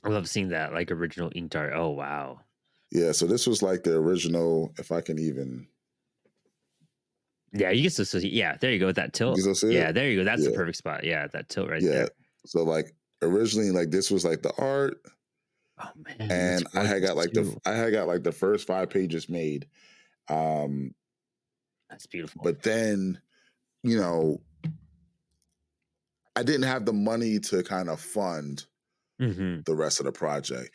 I love seeing that, like original inked art. Oh, wow. Yeah, so this was like the original, if I can even. Yeah, you can still see. Yeah, there you go with that tilt. Yeah, there you go. That's the perfect spot. Yeah, that tilt right there. So like originally, like this was like the art. Oh man! And I had got like the first 5 pages made. That's beautiful. But then, I didn't have the money to kind of fund the rest of the project.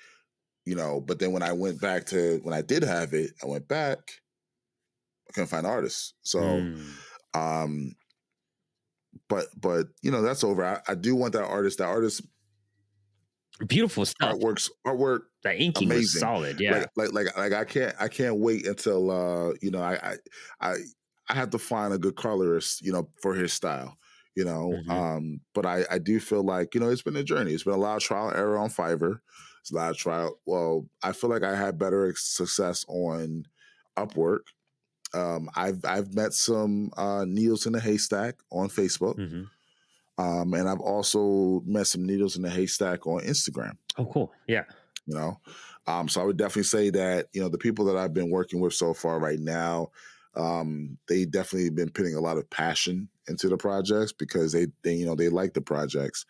But then when I did have it, I went back. I couldn't find artists. So, but that's over. I do want that artist. Beautiful stuff. Artwork. That inking amazing. Was solid. Yeah. Like I can't wait until I have to find a good colorist, for his style, but I do feel like, it's been a journey. It's been a lot of trial and error on Fiverr. It's a lot of trial. Well, I feel like I had better success on Upwork. I've met some needles in the haystack on Facebook, Hmm. and I've also met some needles in the haystack on Instagram. Oh, cool. Yeah. You know, so I would definitely say that the people that I've been working with so far right now, they definitely been putting a lot of passion into the projects because they like the projects.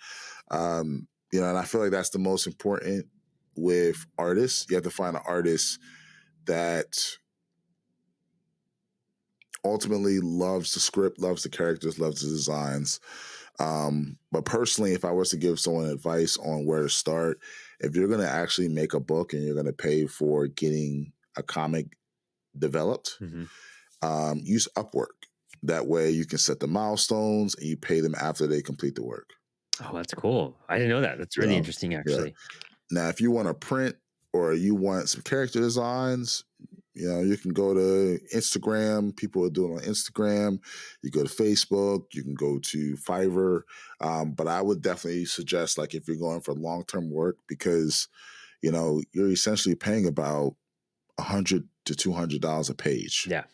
And I feel like that's the most important with artists. You have to find an artist that ultimately loves the script, loves the characters, loves the designs. But personally, if I was to give someone advice on where to start, if you're going to actually make a book and you're going to pay for getting a comic developed, Hmm. use Upwork. That way you can set the milestones and you pay them after they complete the work. Oh, that's cool. I didn't know that. That's You really know? interesting, Yeah. actually. Now, if you want to print or you want some character designs, you can go to Instagram. People are doing it on Instagram. You go to Facebook. You can go to Fiverr. But I would definitely suggest, like, if you're going for long-term work, because you're essentially paying about $100 to $200 a page. Yeah.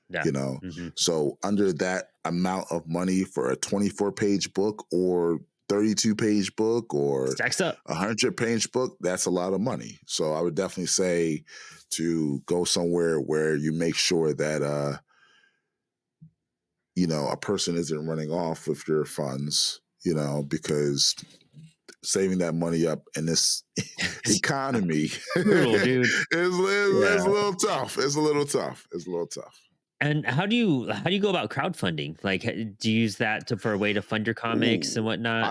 Yeah. You know, Hmm. so under that amount of money for a 24-page book or 32-page book or Stacks up. 100-page book, that's a lot of money. So I would definitely say to go somewhere where you make sure that a person isn't running off with your funds, because saving that money up in this economy Brutal, dude. is Yeah. a little tough. It's a little tough. It's a little tough. And how do you go about crowdfunding? Like, do you use that for a way to fund your comics and Ooh, whatnot?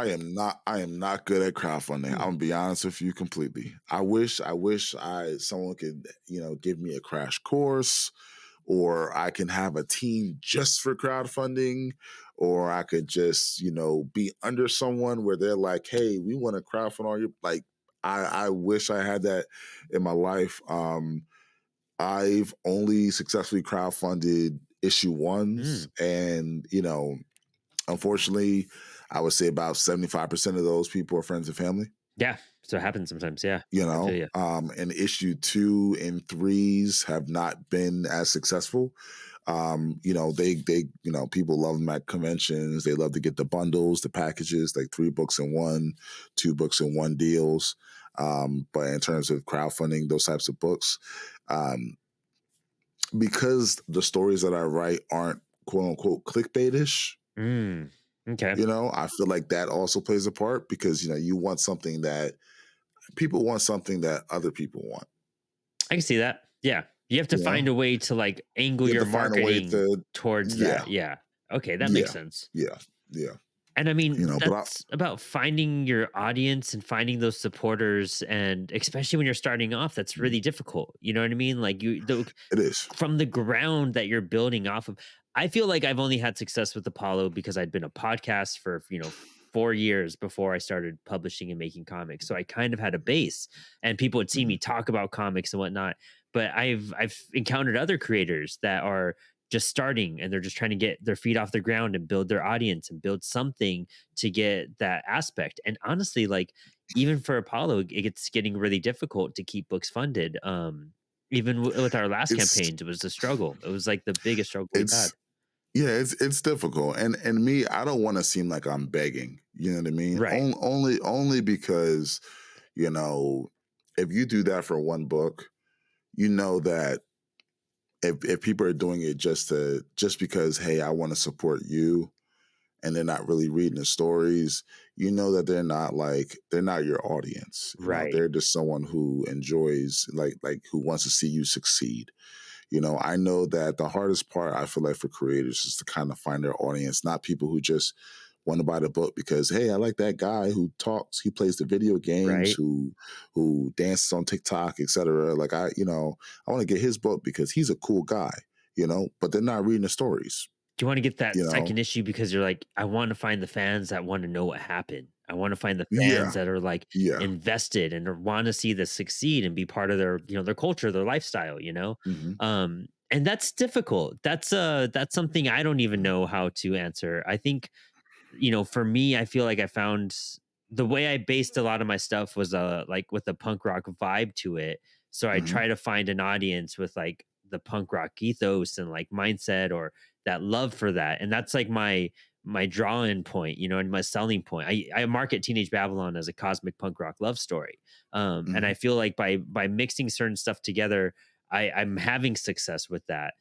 I am not good at crowdfunding. I'm Hmm. gonna be honest with you completely. I wish someone could, give me a crash course, or I can have a team just for crowdfunding, or I could just, be under someone where they're like, hey, we want to crowdfund all your like I wish I had that in my life. I've only successfully crowdfunded issue ones, Mm. and unfortunately, I would say about 75% of those people are friends and family. Yeah. So it happens sometimes. Yeah. I feel you. And issue 2 and 3s have not been as successful. People love them at conventions. They love to get the bundles, the packages, like 3 books in one, 2 books in one deals. But in terms of crowdfunding those types of books, um, because the stories that I write aren't quote unquote clickbaitish, Mm. Okay. I feel like that also plays a part because you want something that people want, something that other people want. I can see that. Yeah. You have to You know, find a way to like angle you have your to find a way marketing to, towards yeah, that. Yeah. Okay. That makes yeah, sense. yeah, yeah. And I mean, But that's about finding your audience and finding those supporters. And especially when you're starting off, that's really difficult. You know what I mean? Like it is. from the ground that you're building off of. I feel like I've only had success with Apollo because I'd been a podcast for, 4 years before I started publishing and making comics. So I kind of had a base and people would see Mhm. me talk about comics and whatnot. But I've encountered other creators that are just starting and they're just trying to get their feet off the ground and build their audience and build something to get that aspect. And honestly, like even for Apollo, it's getting really difficult to keep books funded. Even with our last It's campaigns, it was a struggle. It was like the biggest struggle we've had. it's yeah, it's difficult, and me, I don't want to seem like I'm begging. You know what I mean? Right. Only because you know if you do that for one book, you know that if people are doing it just because, hey, I want to support you, and they're not really reading the stories, that they're not your audience. Right. They're just someone who enjoys, like who wants to see you succeed. I know that the hardest part, I feel like, for creators is to kind of find their audience, not people who just want to buy the book because, hey, I like that guy who talks, he plays the video games, Right. who dances on TikTok, etc. Like I want to get his book because he's a cool guy, but they're not reading the stories, Do you want to get that you know. second issue because you're like, I want to find the fans that want to know what happened. I want to find the fans Yeah, that are like yeah. invested and want to see this succeed and be part of their, their culture, their lifestyle. Hmm. And that's difficult. That's something I don't even know how to answer. I think, for me, I feel like I found the way I based a lot of my stuff was like with a punk rock vibe to it. So I Hmm. try to find an audience with like the punk rock ethos and like mindset, or that love for that. And that's like my drawing point, and my selling point. I market Teenage Babylon as a cosmic punk rock love story. And Mhm. I feel like by mixing certain stuff together, I'm having success with that.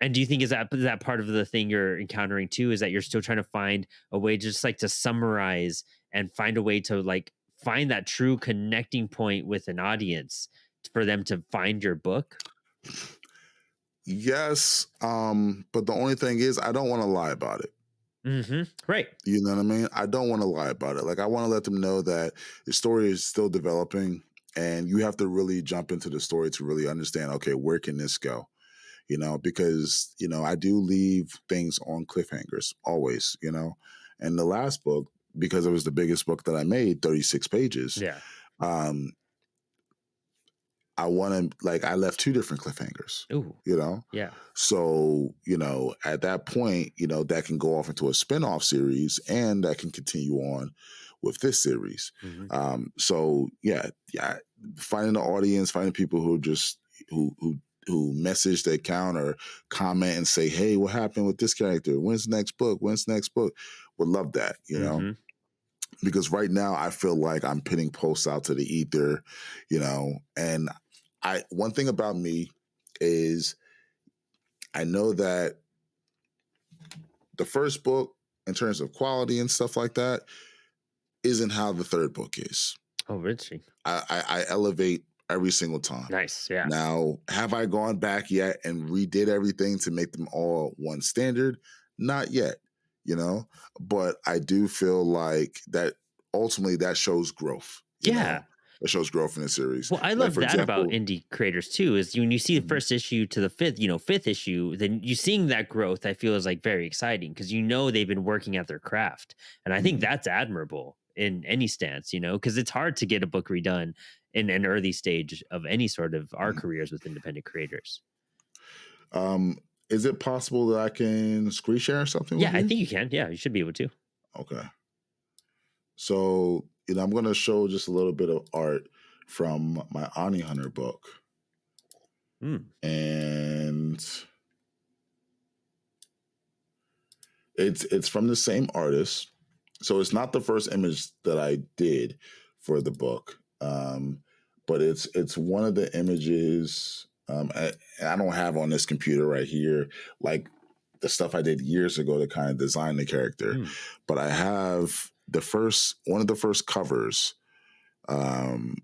And do you think is that part of the thing you're encountering too? Is that you're still trying to find a way just like to summarize and find a way to like find that true connecting point with an audience for them to find your book? Yes, but the only thing is, I don't want to lie about it. Right. You know what I mean? I don't want to lie about it. Like, I want to let them know that the story is still developing, and you have to really jump into the story to really understand, okay, where can this go? Because, I do leave things on cliffhangers always, And the last book, because it was the biggest book that I made, 36 pages, Yeah. um, I left two different cliffhangers, Ooh. you know? Yeah. So, at that point, that can go off into a spin-off series, and that can continue on with this series. hmm So yeah, finding the audience, finding people who just who message the account or comment and say, hey, what happened with this character? When's the next book? When's the next book? Would love that, hmm because right now I feel like I'm putting posts out to the ether, and one thing about me is I know that the first book, in terms of quality and stuff like that, isn't how the third book is. Oh, Richie. I elevate every single time. Nice. Yeah. Now, have I gone back yet and redid everything to make them all one standard? Not yet, but I do feel like that ultimately that shows growth, Yeah. It shows growth in the series. Well, I Like, love for that about example, indie creators too. Is when you see the Mhm, first issue to the fifth issue, then you seeing that growth. I feel is like very exciting because they've been working at their craft, and I think mhm, that's admirable in any stance. Because it's hard to get a book redone in an early stage of any sort of our mhm. careers with independent creators. Um, is it possible that I can screen share something Yeah, with I you? think you can. Yeah, you should be able to. Okay. So, I'm going to show just a little bit of art from my Ani Hunter book. Mm. And it's from the same artist. So it's not the first image that I did for the book. But it's one of the images I don't have on this computer right here, like the stuff I did years ago to kind of design the character. Mm. But I have one of the first covers um,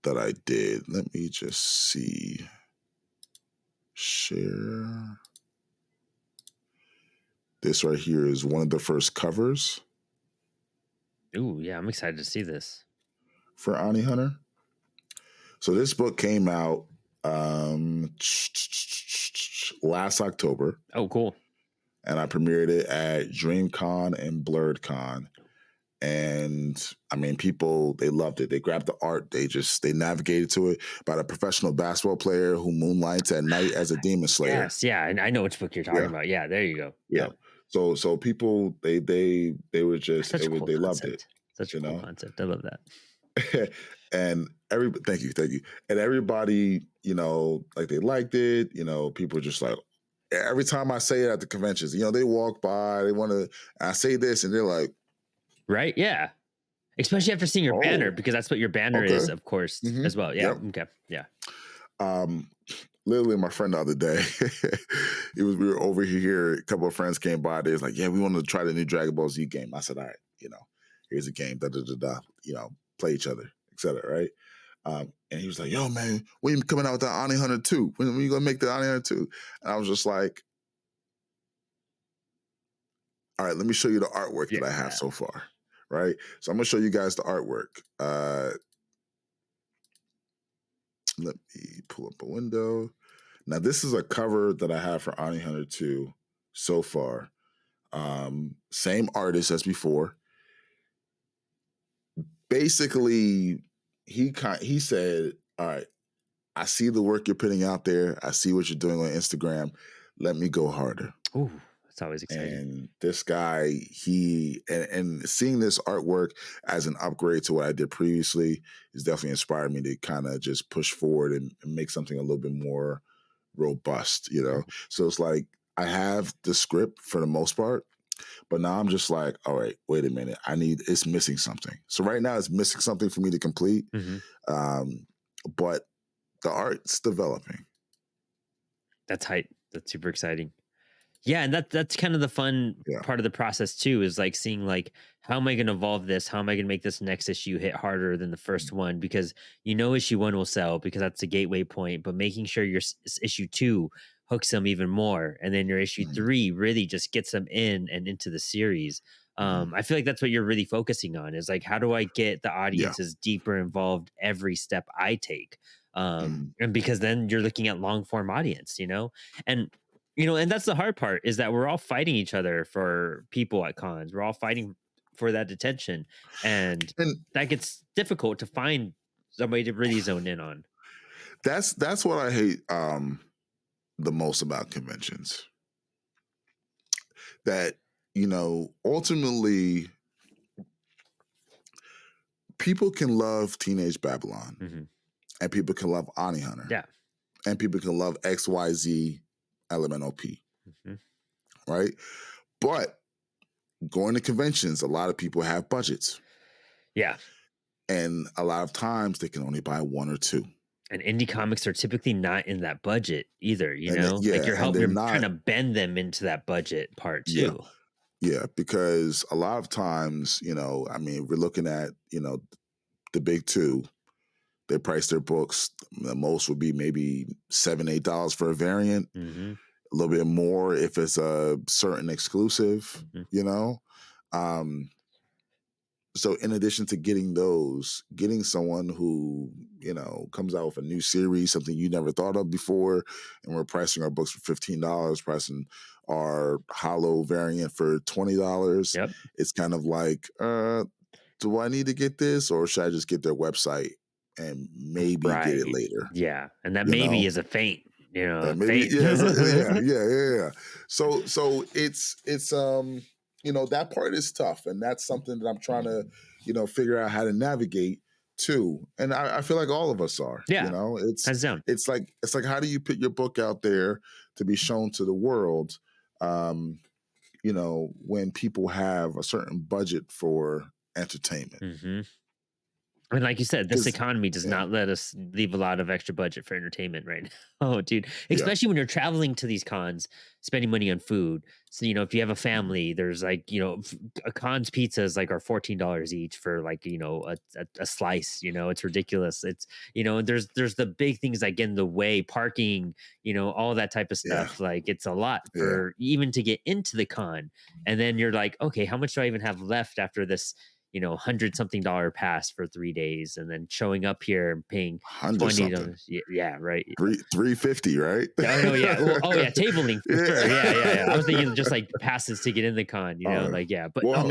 that I did. Let me just see. Share. This right here is one of the first covers Ooh, yeah, I'm excited to see this. for Ani Hunter. So this book came out last October, Oh, cool. and I premiered it at DreamCon and BlurredCon. And I mean, people, they loved it. They grabbed the art. They navigated to it, about a professional basketball player who moonlights at night as a demon slayer. Yes, yeah, and I know which book you're talking Yeah, about. Yeah, there you go. yeah. Yep. So people, they were That's just such a cool they loved it, concept. Such a you cool know. concept. I love that. And thank you, and everybody, like, they liked it. People were just like, every time I say it at the conventions, they walk by, they want to, I say this, and they're like, Right? Yeah. Especially after seeing your banner, oh, because that's what your banner is, okay, of course, hmm, as well. Yeah. yep. Okay. Yeah. Um, Literally, my friend the other day, we were over here. A couple of friends came by. They was like, "Yeah, we want to try the new Dragon Ball Z game." I said, "All right, here's a game. Da da da da. Play each other, etc." Right? And he was like, "Yo, man, when you coming out with that Ani Hunter 2? When you gonna make the Ani Hunter 2?" And I was just like, "All right, let me show you the artwork that I have Yeah. so far." Right? So I'm gonna show you guys the artwork. Let me pull up a window. Now, this is a cover that I have for Ani Hunter 2 so far. Same artist as before. Basically, he said, "All right, I see the work you're putting out there. I see what you're doing on Instagram. Let me go harder." Ooh, It's always exciting. And this guy, and seeing this artwork as an upgrade to what I did previously has definitely inspired me to kind of just push forward and make something a little bit more robust, you know? So it's like I have the script for the most part, but now I'm just like, all right, wait a minute. It's missing something. So right now it's missing something for me to complete. But the art's developing. That's hype. That's super exciting. Yeah, and that's kind of the fun part of the process too, is like seeing like, how am I going to evolve this? How am I going to make this next issue hit harder than the first one? Because issue 1 will sell because that's a gateway point, but making sure your issue 2 hooks them even more, and then your issue 3 really just gets them in and into the series. I feel like that's what you're really focusing on, is like, how do I get the audiences deeper involved every step I take? And because then you're looking at long form audience, and and that's the hard part, is that we're all fighting each other for people at cons. We're all fighting for that attention, and that gets difficult to find somebody to really zone in on. That's what I hate the most about conventions. That, ultimately people can love Teenage Babylon, and people can love Ani Hunter, and people can love XYZ Elemental P, right? But going to conventions, a lot of people have budgets. Yeah. And a lot of times they can only buy 1 or 2. And indie comics are typically not in that budget either, like you're trying to bend them into that budget part too. Yeah, because a lot of times, we're looking at, the big 2, they price their books. The most would be maybe $7, $8 for a variant. A little bit more if it's a certain exclusive, So in addition to getting those, getting someone who, comes out with a new series, something you never thought of before, and we're pricing our books for $15, pricing our hollow variant for $20. Yep. It's kind of like, do I need to get this, or should I just get their website and maybe get it later? Yeah. And that maybe is a feint. Maybe, yeah. So it's that part is tough, and that's something that I'm trying to figure out how to navigate too. And I feel like all of us are. Yeah, it's like how do you put your book out there to be shown to the world? When people have a certain budget for entertainment. And like you said, this economy does not let us leave a lot of extra budget for entertainment right now. Oh, dude. Especially when you're traveling to these cons, spending money on food. So, if you have a family, there's like, a con's pizzas like are $14 each for like, a slice, it's ridiculous. It's, there's the big things that get in the way, parking, all that type of stuff. Like it's a lot for even to get into the con. And then you're like, okay, how much do I even have left after this $100-something pass for 3 days, and then showing up here and paying $20. Yeah, right. $350, right? Oh no, yeah. Well, tabling for sure. Yeah. I was thinking just like passes to get in the con, But I'm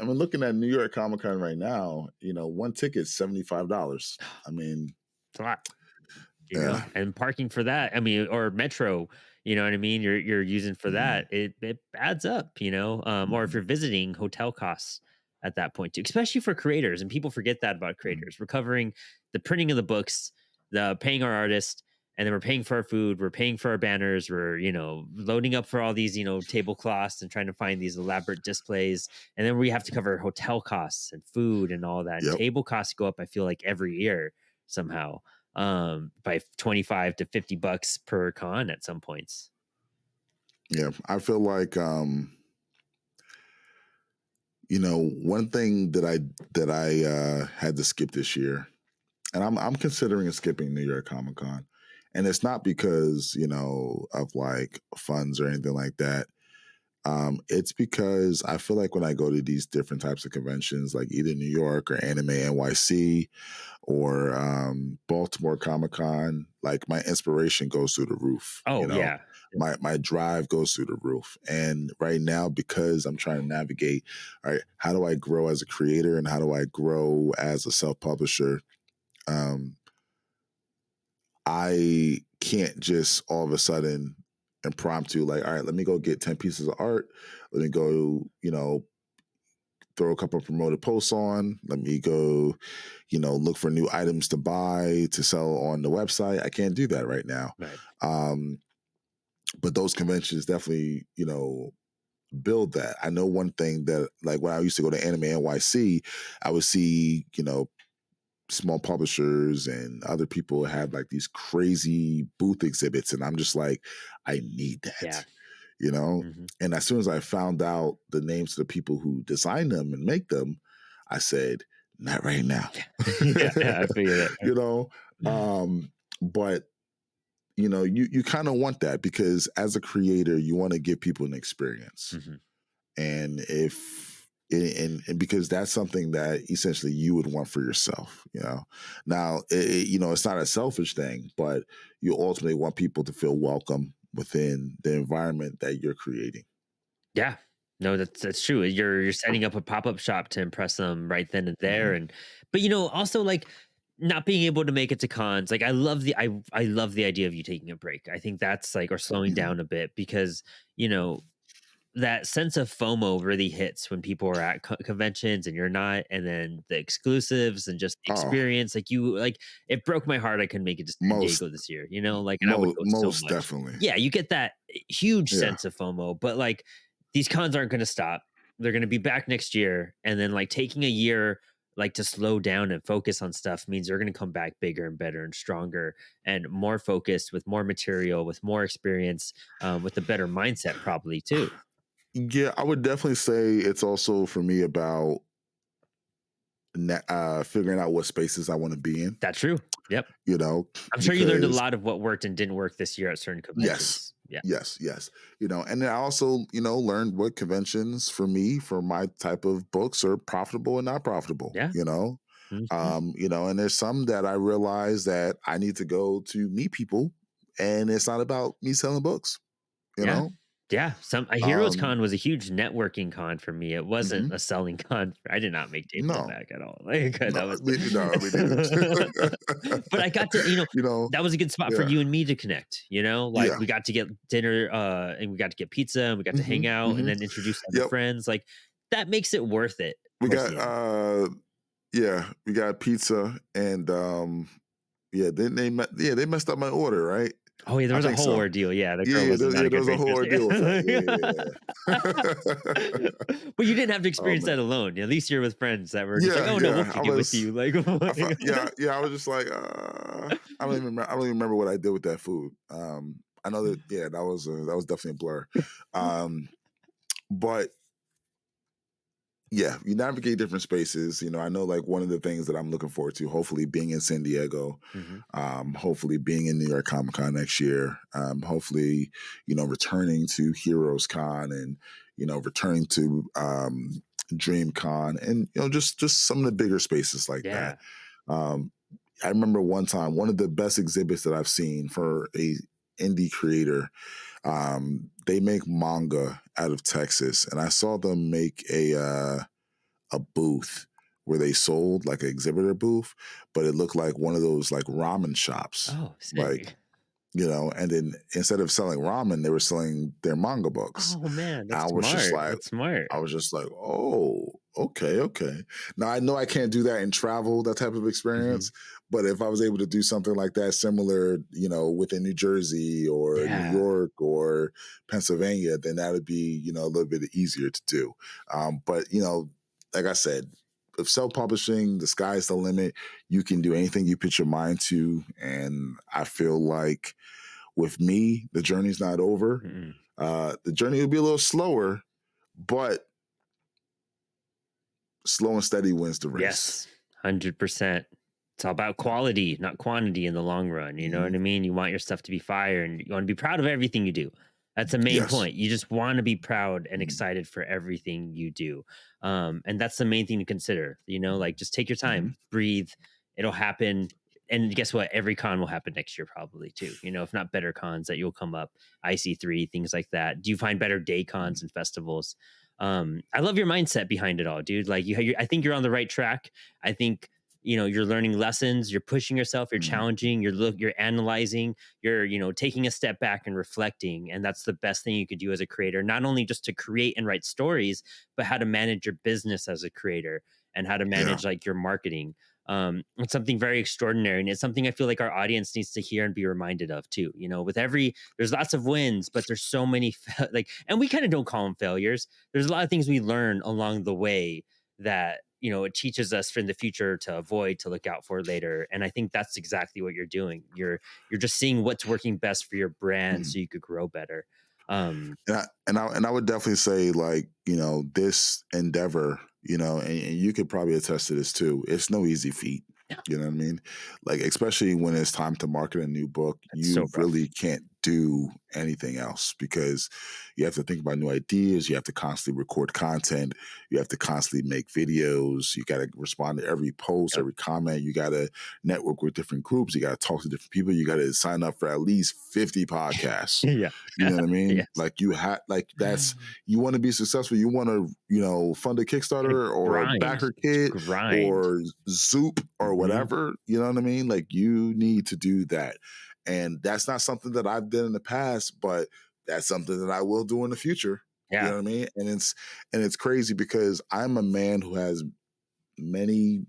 looking at New York Comic Con right now. One ticket's $75. I mean, it's a lot. You know, and parking for that. I mean, or Metro. You know what I mean? You're using for that. It adds up. Or if you're visiting, hotel costs at that point too, especially for creators. And people forget that about creators. We're covering the printing of the books, the paying our artists, and then we're paying for our food. We're paying for our banners. We're, loading up for all these, tablecloths and trying to find these elaborate displays. And then we have to cover hotel costs and food and all that. Table costs go up, I feel like, every year somehow, by $25 to $50 per con at some points. Yeah. I feel like, one thing that I had to skip this year, and I'm considering skipping New York Comic Con, and it's not because of like funds or anything like that. It's because I feel like when I go to these different types of conventions, like either New York or Anime NYC or Baltimore Comic Con, like my inspiration goes through the roof. Yeah. My drive goes through the roof. And right now, because I'm trying to navigate, all right, how do I grow as a creator and how do I grow as a self-publisher? I can't just all of a sudden impromptu, like, all right, let me go get 10 pieces of art. Let me go, throw a couple of promoted posts on. Let me go, look for new items to buy to sell on the website. I can't do that right now. Right. But those conventions definitely, build that. I know one thing that, like, when I used to go to Anime NYC, I would see, small publishers and other people had like these crazy booth exhibits, and I'm just like, I need that. Yeah. And as soon as I found out the names of the people who design them and make them, I said, not right now. Yeah, I figured that. But you kind of want that, because as a creator, you want to give people an experience. And and because that's something that essentially you would want for yourself, Now, it's not a selfish thing, but you ultimately want people to feel welcome within the environment that you're creating. Yeah. No, that's true. You're setting up a pop-up shop to impress them right then and there. But also, like, not being able to make it to cons. Like, I love I love the idea of you taking a break. I think that's like, or slowing down a bit, because that sense of FOMO really hits when people are at conventions and you're not, and then the exclusives and just the Oh, experience. Like, it broke my heart I couldn't make it to San most, Diego this year. Like, and I would go so most much. definitely. Yeah, you get that huge Yeah. sense of FOMO, but like, these cons aren't going to stop. They're going to be back next year, and then like taking a year like to slow down and focus on stuff means they're going to come back bigger and better and stronger and more focused, with more material, with more experience, with a better mindset probably too. Yeah, I would definitely say it's also for me about figuring out what spaces I want to be in. That's true. Yep. I'm sure you learned a Because lot of what worked and didn't work this year at certain yes, conventions. Yeah. yes. And then I also, learned what conventions for me, for my type of books, are profitable and not profitable. Yeah. And there's some that I realize that I need to go to meet people, and it's not about me selling books, you Yeah. know? Yeah. A Heroes Um, Con was a huge networking con for me. It wasn't mhm. a selling con. I did not make tables No, back at all. Like, no, that was, me neither. but I got to, you know, that was a good spot for yeah, you and me to connect. Like, yeah. we got to get dinner, and we got to get pizza, and we got to hang hmm out, and hmm then introduce other Yep. friends. Like, that makes it worth it We towards got, the end. we got pizza, and yeah, then they messed up my order, right? Oh yeah, there I was a think whole so. ordeal. Yeah, the girl Yeah, was not a there good was a whole waitress. ordeal with that. Yeah. But you didn't have to Oh experience that man. alone. At least you're with friends that were just like, Yeah, "Oh no, we'll yeah. kick it with you." Like, Yeah. I was just like, I don't even remember what I did with that food. I know that, yeah, that was definitely a blur. But yeah, you navigate different spaces. I know, like, one of the things that I'm looking forward to, hopefully being in San Diego, Mhm. hopefully being in New York Comic Con next year, hopefully, returning to Heroes Con, and, returning to Dream Con, and, just some of the bigger spaces like that. Yeah. Um, I remember one time, one of the best exhibits that I've seen for a indie creator. They make manga out of Texas, and I saw them make a booth where they sold, like, an exhibitor booth, but it looked like one of those, like, ramen shops, Oh, like, sick. and then instead of selling ramen, they were selling their manga books. Oh man, I that's was just smart. like, That's smart. oh, okay. Now, I know I can't do that in travel, that type of Mhm. experience, but if I was able to do something like that, similar, within New Jersey or New Yeah. York or Pennsylvania, then that would be, a little bit easier to do. But, like I said, with self-publishing, the sky's the limit. You can do anything you put your mind to. And I feel like with me, the journey's not over. Mm-mm. The journey will be a little slower, but slow and steady wins the race. Yes, 100%. It's all about quality, not quantity in the long run. You know what I Mhm. mean? You want your stuff to be fire, and you want to be proud of everything you do. That's the main Yes. point. You just want to be proud and Mhm. excited for everything you do. And that's the main thing to consider. Like, just take your time, Mhm. breathe. It'll happen. And guess what? Every con will happen next year, probably too. If not better cons that you'll come up, IC3, things like that. Do you find better day cons and festivals? I love your mindset behind it all, dude. Like, I think you're on the right track. I think you're learning lessons, you're pushing yourself, you're Mhm. challenging, you're analyzing, you're taking a step back and reflecting. And that's the best thing you could do as a creator, not only just to create and write stories, but how to manage your business as a creator and how to Yeah. manage like your marketing. It's something very extraordinary, and it's something I feel like our audience needs to hear and be reminded of too. With there's lots of wins, but there's so many like, and we kind of don't call them failures. There's a lot of things we learn along the way that it teaches us for in the future to avoid, to look out for later. And I think that's exactly what you're doing. You're just seeing what's working best for your brand Mhm. so you could grow better. um And I would definitely say, like, this endeavor, and you could probably attest to this too. It's no easy feat. yeah, You know what I mean? Like, especially when it's time to market a new book, it's so you rough. really can't do anything else because you have to think about new ideas. You have to constantly record content. You have to constantly make videos. You got to respond to every post, Yep. every comment. You got to network with different groups. You got to talk to different people. You got to sign up for at least 50 podcasts. Yeah. You know what I mean? Yes. Like, you want to be successful. You want to, fund a Gotta Kickstarter or grind. backer kit Grind. or Zoop or Hmm. whatever. You know what I mean? Like, you need to do that. And that's not something that I've done in the past, but that's something that I will do in the future. You Yeah. know what I mean? And it's crazy because I'm a man who has many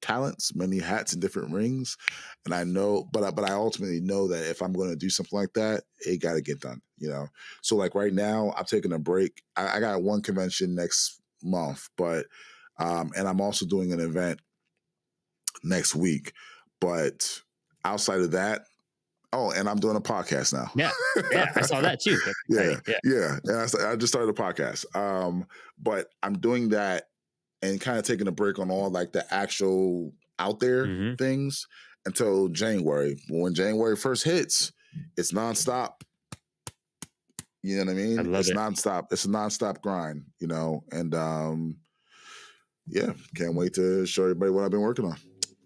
talents, many hats and different rings. And I know, but I ultimately know that if I'm going to do something like that, it got to get done. So, like, right now, I'm taking a break. I got one convention next month, but and I'm also doing an event next week. But outside of that, oh, and I'm doing a podcast now. Yeah. Yeah. I saw that too. That's Yeah, exciting. Yeah. yeah. And I just started a podcast. But I'm doing that and kind of taking a break on all, like, the actual out there Hmm. things until January. When January first hits, it's nonstop. You know what I I mean? love It's it. nonstop. It's a nonstop grind. And yeah, can't wait to show everybody what I've been working on.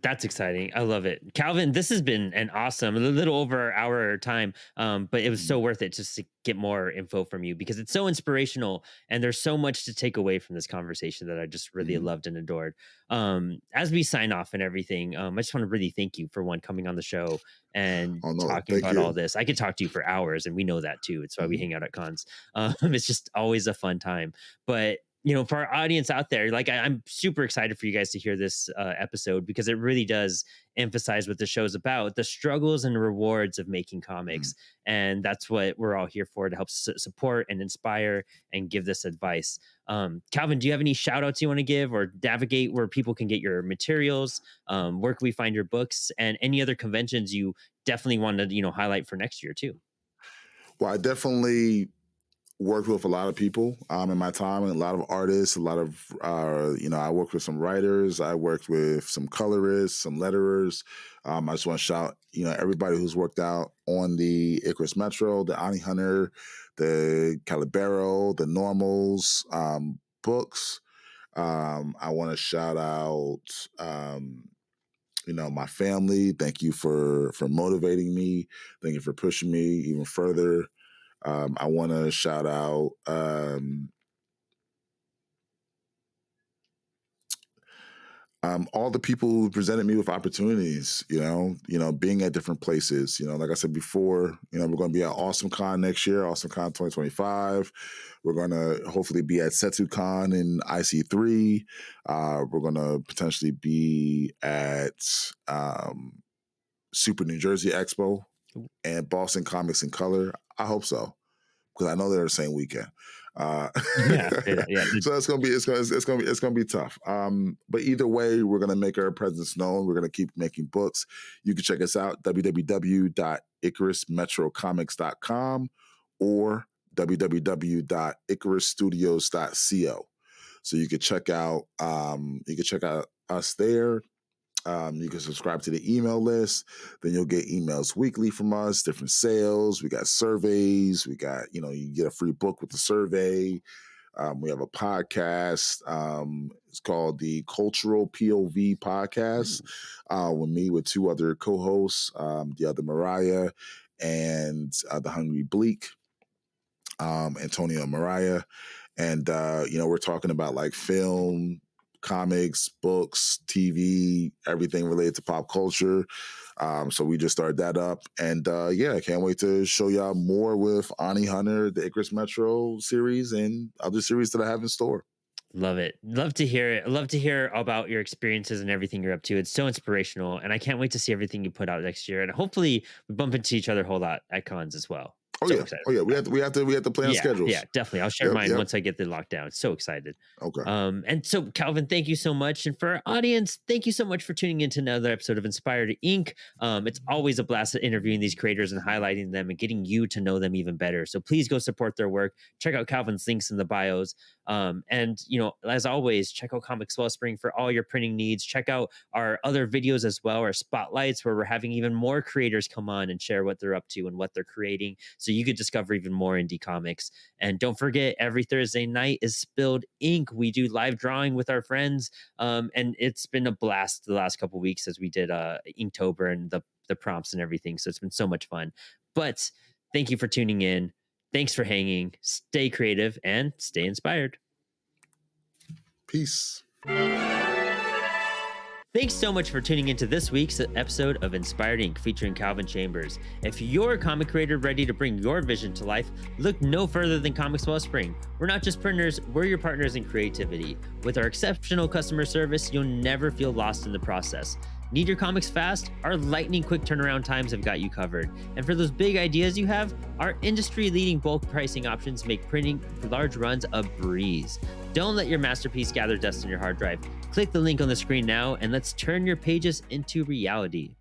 That's exciting. I love it. Calvin, this has been an awesome, a little over an hour time. But it was so worth it just to get more info from you because it's so inspirational and there's so much to take away from this conversation that I just really Mhm. loved and adored. As we sign off and everything, I just want to really thank you for coming on the show and Oh no, talking thank about all you. this. I could talk to you for hours and we know that too. It's why we Mhm. hang out at cons. It's just always a fun time. But for our audience out there, like I'm super excited for you guys to hear this episode because it really does emphasize what the show's about, the struggles and rewards of making Mhm. comics. And that's what we're all here for, to help support and inspire and give this advice. Calvin, do you have any shout outs you want to give or navigate where people can get your materials? Where can we find your books and any other conventions you definitely want to, highlight for next year too? Well, I definitely worked with a lot of people in my time, and a lot of artists, a lot of I worked with some writers, I worked with some colorists, some letterers. I just want to shout everybody who's worked out on the Icarus Metro, the Ani Hunter, the Calibero, the Normals books. I want to shout out my family. Thank you for motivating me. Thank you for pushing me even further. I want to shout out all the people who presented me with opportunities. Being at different places. Like I said before, we're going to be at AwesomeCon next year, AwesomeCon 2025. We're going to hopefully be at SetsuCon in IC3. We're going to potentially be at Super New Jersey Expo and Boston Comics in Color. I hope so, because I know they're the same weekend. Uh, Yeah, yeah. so it's gonna be tough. But either way, we're gonna make our presence known. We're gonna keep making books. You can check us out www.icarusmetrocomics.com or www.icarusstudios.co. So you can check out us there. You can subscribe to the email list. Then you'll get emails weekly from us, different sales. We got surveys. We got, you get a free book with the survey. We have a podcast. It's called the Cultural POV Podcast with me, with two other co-hosts, the other Mariah and the Hungry Bleak, Antonio and Mariah. And, we're talking about like film, comics, books, TV, everything related to pop culture. So we just started that up. And I can't wait to show y'all more with Ani Hunter, the Icarus Metro series, and other series that I have in store. Love it. Love to hear it. Love to hear about your experiences and everything you're up to. It's so inspirational. And I can't wait to see everything you put out next year. And hopefully we bump into each other a whole lot at cons as well. Oh so yeah. excited. Oh yeah. We have to plan schedules. Yeah, definitely. I'll share mine once I get the lockdown. So excited. Okay. And so Calvin, thank you so much. And for our audience, thank you so much for tuning into another episode of Inspired Inc. It's always a blast interviewing these creators and highlighting them and getting you to know them even better. So please go support their work. Check out Calvin's links in the bios. And as always, check out Comix Wellspring for all your printing needs. Check out our other videos as well, our spotlights, where we're having even more creators come on and share what they're up to and what they're creating, so you could discover even more indie comics. And don't forget, every Thursday night is Spilled Ink. We do live drawing with our friends, and it's been a blast the last couple weeks as we did Inktober and the prompts and everything. So it's been so much fun. But thank you for tuning in. Thanks for hanging. Stay creative and stay inspired. Peace. Thanks so much for tuning into this week's episode of Inspired Inc. featuring Clavin Chambers. If you're a comic creator ready to bring your vision to life, look no further than Comix Wellspring. We're not just printers, we're your partners in creativity. With our exceptional customer service, you'll never feel lost in the process. Need your comics fast? Our lightning quick turnaround times have got you covered. And for those big ideas you have, our industry-leading bulk pricing options make printing large runs a breeze. Don't let your masterpiece gather dust on your hard drive. Click the link on the screen now and let's turn your pages into reality.